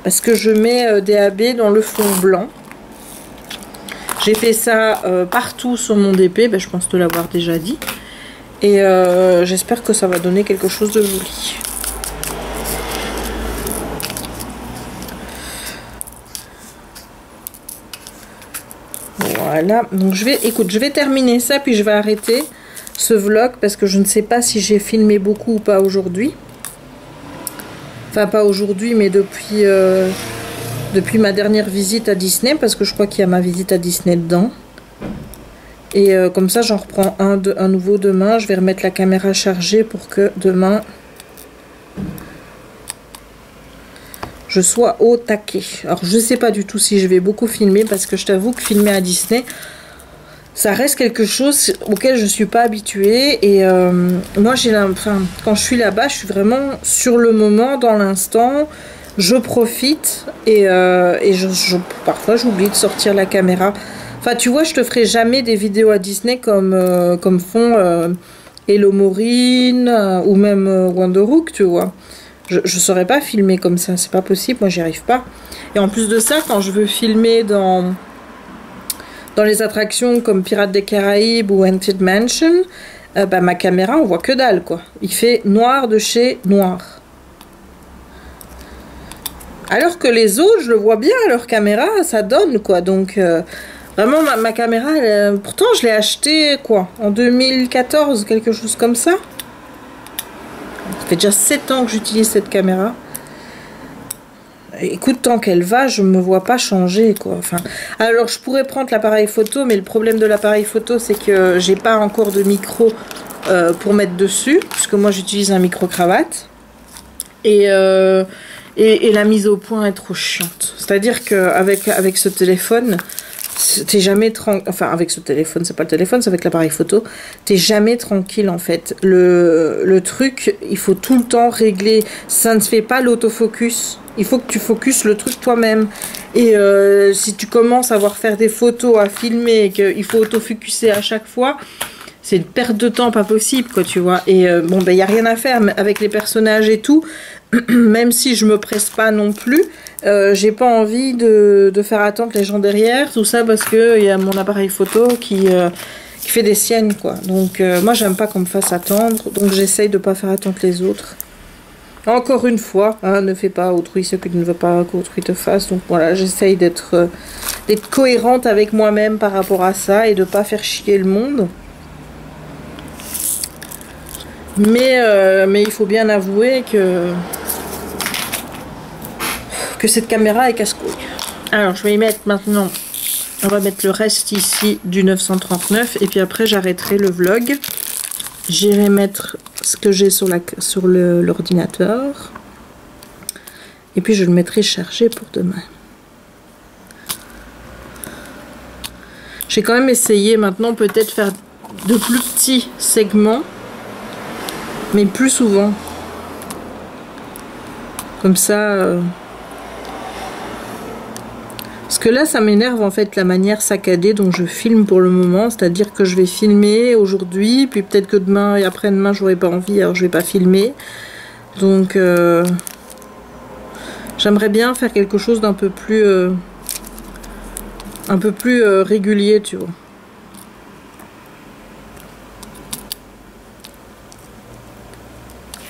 Speaker 3: Parce que je mets des habits dans le fond blanc. J'ai fait ça partout sur mon DP, je pense te l'avoir déjà dit. Et j'espère que ça va donner quelque chose de joli. Voilà, donc je vais terminer ça, puis je vais arrêter ce vlog parce que je ne sais pas si j'ai filmé beaucoup ou pas aujourd'hui. Enfin, pas aujourd'hui, mais depuis ma dernière visite à Disney, parce que je crois qu'il y a ma visite à Disney dedans. Et comme ça, j'en reprends un nouveau demain. Je vais remettre la caméra chargée pour que demain, je sois au taquet. Alors, je ne sais pas du tout si je vais beaucoup filmer, parce que je t'avoue que filmer à Disney, ça reste quelque chose auquel je ne suis pas habituée. Et moi, quand je suis là-bas, je suis vraiment sur le moment, dans l'instant. Je profite et parfois j'oublie de sortir la caméra. Enfin, tu vois, je te ferai jamais des vidéos à Disney comme font Hello Maureen ou même Wonderhook, tu vois. Je ne saurais pas filmer comme ça, c'est pas possible, moi j'y arrive pas. Et en plus de ça, quand je veux filmer dans les attractions comme Pirates des Caraïbes ou Haunted Mansion, ma caméra, on voit que dalle, quoi. Il fait noir de chez noir. Alors que les autres, je le vois bien, leur caméra, ça donne, quoi. Donc, vraiment, ma caméra, pourtant, je l'ai achetée, quoi, en 2014, quelque chose comme ça. Ça fait déjà 7 ans que j'utilise cette caméra. Écoute, tant qu'elle va, je me vois pas changer, quoi. Enfin, alors, je pourrais prendre l'appareil photo, mais le problème de l'appareil photo, c'est que j'ai pas encore de micro pour mettre dessus, puisque moi, j'utilise un micro-cravate. Et la mise au point est trop chiante. C'est-à-dire qu'avec ce téléphone, t'es jamais tranquille. Enfin, avec ce téléphone, c'est pas le téléphone, c'est avec l'appareil photo. T'es jamais tranquille, en fait. Le truc, il faut tout le temps régler. Ça ne se fait pas l'autofocus. Il faut que tu focuses le truc toi-même. Et si tu commences à faire des photos, à filmer, et qu'il faut autofocuser à chaque fois, c'est une perte de temps pas possible, quoi, tu vois. Et bon, il n'y a rien à faire mais avec les personnages et tout. Même si je me presse pas non plus, j'ai pas envie de faire attendre les gens derrière, tout ça parce que il y a mon appareil photo qui fait des siennes, quoi. Donc moi j'aime pas qu'on me fasse attendre, donc j'essaye de pas faire attendre les autres. Encore une fois, hein, ne fais pas à autrui ce que tu ne veux pas qu'autrui te fasse. Donc voilà, j'essaye d'être cohérente avec moi-même par rapport à ça et de pas faire chier le monde. Mais il faut bien avouer que cette caméra est casse-couille. Alors je vais y mettre maintenant, on va mettre le reste ici du 939 et puis après j'arrêterai le vlog. J'irai mettre ce que j'ai sur l'ordinateur. Et puis je le mettrai chargé pour demain. J'ai quand même essayé maintenant peut-être faire de plus petits segments. Mais plus souvent. Comme ça. Parce que là, ça m'énerve en fait la manière saccadée dont je filme pour le moment. C'est-à-dire que je vais filmer aujourd'hui, puis peut-être que demain et après-demain, j'aurai pas envie, alors je vais pas filmer. Donc, j'aimerais bien faire quelque chose d'un peu plus, régulier, tu vois.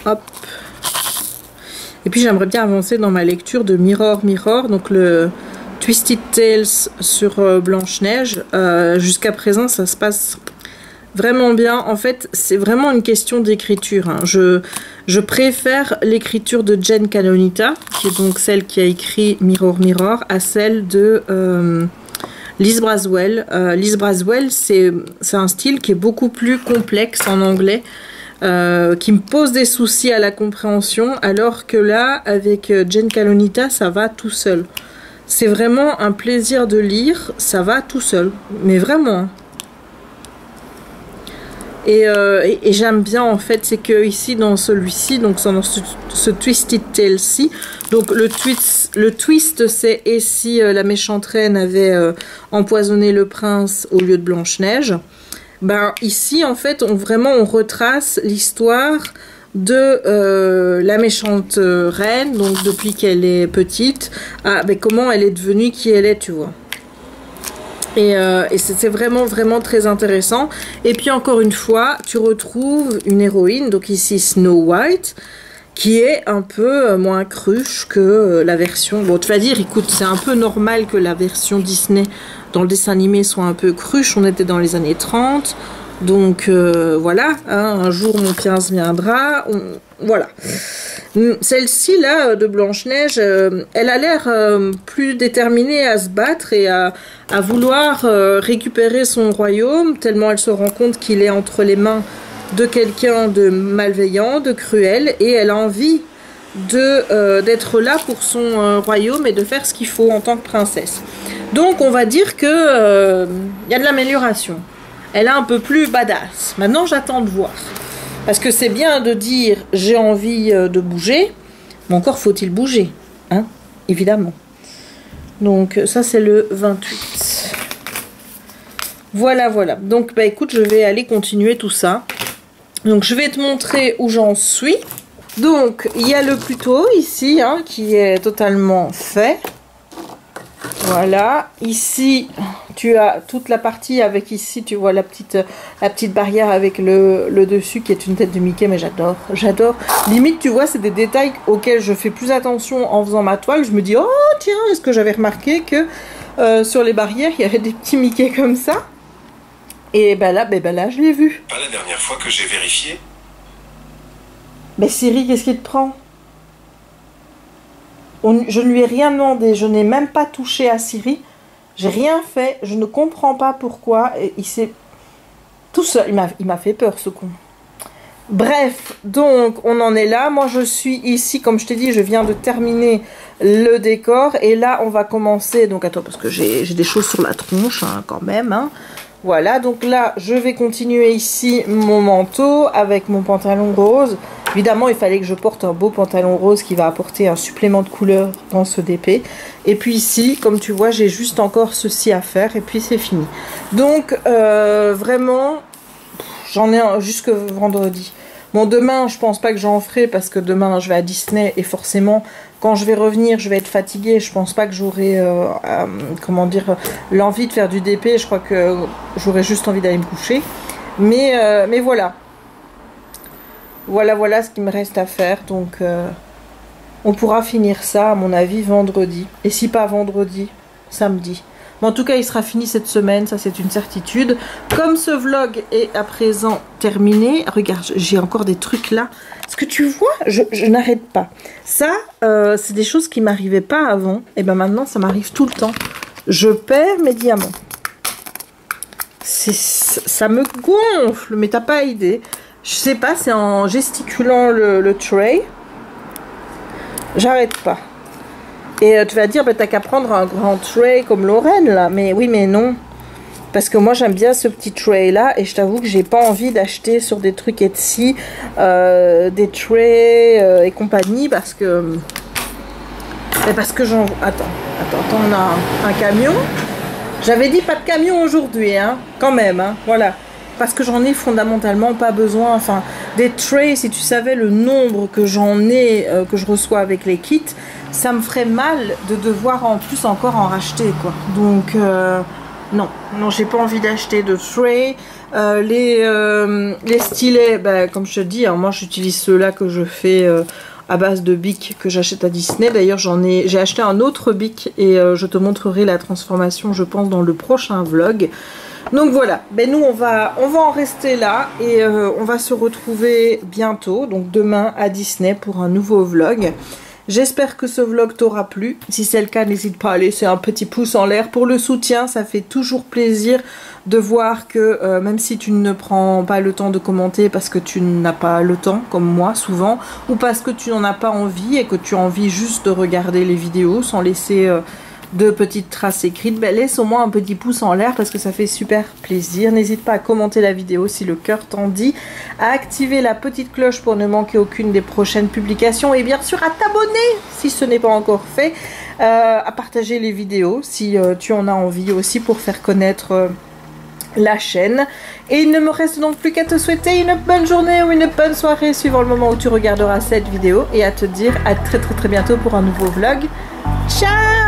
Speaker 3: Hop. Et puis j'aimerais bien avancer dans ma lecture de Mirror Mirror, donc le Twisted Tales sur Blanche-Neige. Jusqu'à présent, ça se passe vraiment bien. En fait, c'est vraiment une question d'écriture. Hein. Je préfère l'écriture de Jen Canonita, qui est donc celle qui a écrit Mirror Mirror, à celle de Liz Braswell. Liz Braswell, c'est un style qui est beaucoup plus complexe en anglais, qui me pose des soucis à la compréhension, alors que là, avec Jen Canonita, ça va tout seul. C'est vraiment un plaisir de lire, ça va tout seul, mais vraiment. Et j'aime bien en fait, c'est que ici dans celui-ci, donc dans ce Twisted Tale-ci, donc le twist c'est et si la méchante reine avait empoisonné le prince au lieu de Blanche-Neige. Ben ici en fait on retrace l'histoire de la méchante reine, donc depuis qu'elle est petite, comment elle est devenue qui elle est, tu vois. Et c'est vraiment très intéressant. Et puis encore une fois, tu retrouves une héroïne, donc ici Snow White, qui est un peu moins cruche que la version... Bon, tu vas dire, écoute, c'est un peu normal que la version Disney dans le dessin animé soit un peu cruche. On était dans les années 30. Donc voilà, hein, un jour mon prince viendra, voilà. Celle-ci là de Blanche-Neige, elle a l'air plus déterminée à se battre et à vouloir récupérer son royaume, tellement elle se rend compte qu'il est entre les mains de quelqu'un de malveillant, de cruel, et elle a envie d'être là pour son royaume et de faire ce qu'il faut en tant que princesse. Donc on va dire que y a de l'amélioration. Elle est un peu plus badass. Maintenant, j'attends de voir. Parce que c'est bien de dire « j'ai envie de bouger », mais encore faut-il bouger, hein, évidemment. Donc, ça, c'est le 28. Voilà. Donc, bah écoute, je vais aller continuer tout ça. Donc, je vais te montrer où j'en suis. Donc, il y a le pluto ici, hein, qui est totalement fait. Voilà, ici tu as toute la partie avec ici, tu vois la petite barrière avec le dessus qui est une tête de Mickey, mais j'adore. Limite, tu vois, c'est des détails auxquels je fais plus attention en faisant ma toile. Je me dis, oh tiens, est-ce que j'avais remarqué que sur les barrières, il y avait des petits Mickey comme ça? Et ben là, je l'ai vu.
Speaker 4: Pas la dernière fois que j'ai vérifié.
Speaker 3: Mais Siri, qu'est-ce qui te prend? Je ne lui ai rien demandé, je n'ai même pas touché à Siri, j'ai rien fait, je ne comprends pas pourquoi, il s'est tout seul, il m'a fait peur ce con. Bref, donc on en est là, moi je suis ici, comme je t'ai dit, je viens de terminer le décor, et là on va commencer, donc attends, parce que j'ai des choses sur la tronche hein, quand même, hein. Voilà, donc là je vais continuer ici mon manteau avec mon pantalon rose. Évidemment, il fallait que je porte un beau pantalon rose qui va apporter un supplément de couleur dans ce DP. Et puis ici, comme tu vois, j'ai juste encore ceci à faire et puis c'est fini. Donc, vraiment, j'en ai jusque vendredi. Bon, demain, je pense pas que j'en ferai parce que demain, je vais à Disney et forcément, quand je vais revenir, je vais être fatiguée. Je pense pas que j'aurai, comment dire, l'envie de faire du DP. Je crois que j'aurai juste envie d'aller me coucher. Mais voilà. Voilà ce qu'il me reste à faire. Donc
Speaker 2: On pourra finir ça, à mon avis, vendredi. Et si pas vendredi, samedi. Mais en tout cas, il sera fini cette semaine, ça c'est une certitude. Comme ce vlog est à présent terminé, regarde, j'ai encore des trucs là. Est-ce que tu vois, je n'arrête pas. Ça, c'est des choses qui m'arrivaient pas avant. Et ben maintenant, ça m'arrive tout le temps. Je perds mes diamants. Ça me gonfle, mais t'as pas idée. Je sais pas, c'est en gesticulant le tray. J'arrête pas. Et tu vas dire, bah, t'as qu'à prendre un grand tray comme Lorraine là. Mais oui, mais non. Parce que moi j'aime bien ce petit tray là. Et je t'avoue que j'ai pas envie d'acheter sur des trucs Etsy des trays et compagnie. Parce que j'en... Attends, on a un camion. J'avais dit pas de camion aujourd'hui, hein. Quand même, hein. Voilà. Parce que j'en ai fondamentalement pas besoin. Enfin, des trays, si tu savais le nombre que j'en ai, que je reçois avec les kits, ça me ferait mal de devoir en plus encore en racheter, quoi. Donc, non, j'ai pas envie d'acheter de trays. Les stylets, bah, comme je te dis, hein, moi j'utilise ceux-là que je fais à base de bic que j'achète à Disney. D'ailleurs, j'ai acheté un autre bic et je te montrerai la transformation, je pense, dans le prochain vlog. Donc voilà, ben nous on va en rester là et on va se retrouver bientôt, donc demain à Disney pour un nouveau vlog. J'espère que ce vlog t'aura plu. Si c'est le cas, n'hésite pas à laisser un petit pouce en l'air pour le soutien. Ça fait toujours plaisir de voir que même si tu ne prends pas le temps de commenter parce que tu n'as pas le temps, comme moi souvent, ou parce que tu n'en as pas envie et que tu as envie juste de regarder les vidéos sans laisser... de petites traces écrites, ben laisse au moins un petit pouce en l'air parce que ça fait super plaisir. N'hésite pas à commenter la vidéo si le cœur t'en dit, à activer la petite cloche pour ne manquer aucune des prochaines publications et bien sûr à t'abonner si ce n'est pas encore fait, à partager les vidéos si tu en as envie aussi pour faire connaître la chaîne. Et il ne me reste donc plus qu'à te souhaiter une bonne journée ou une bonne soirée suivant le moment où tu regarderas cette vidéo et à te dire à très bientôt pour un nouveau vlog. Ciao!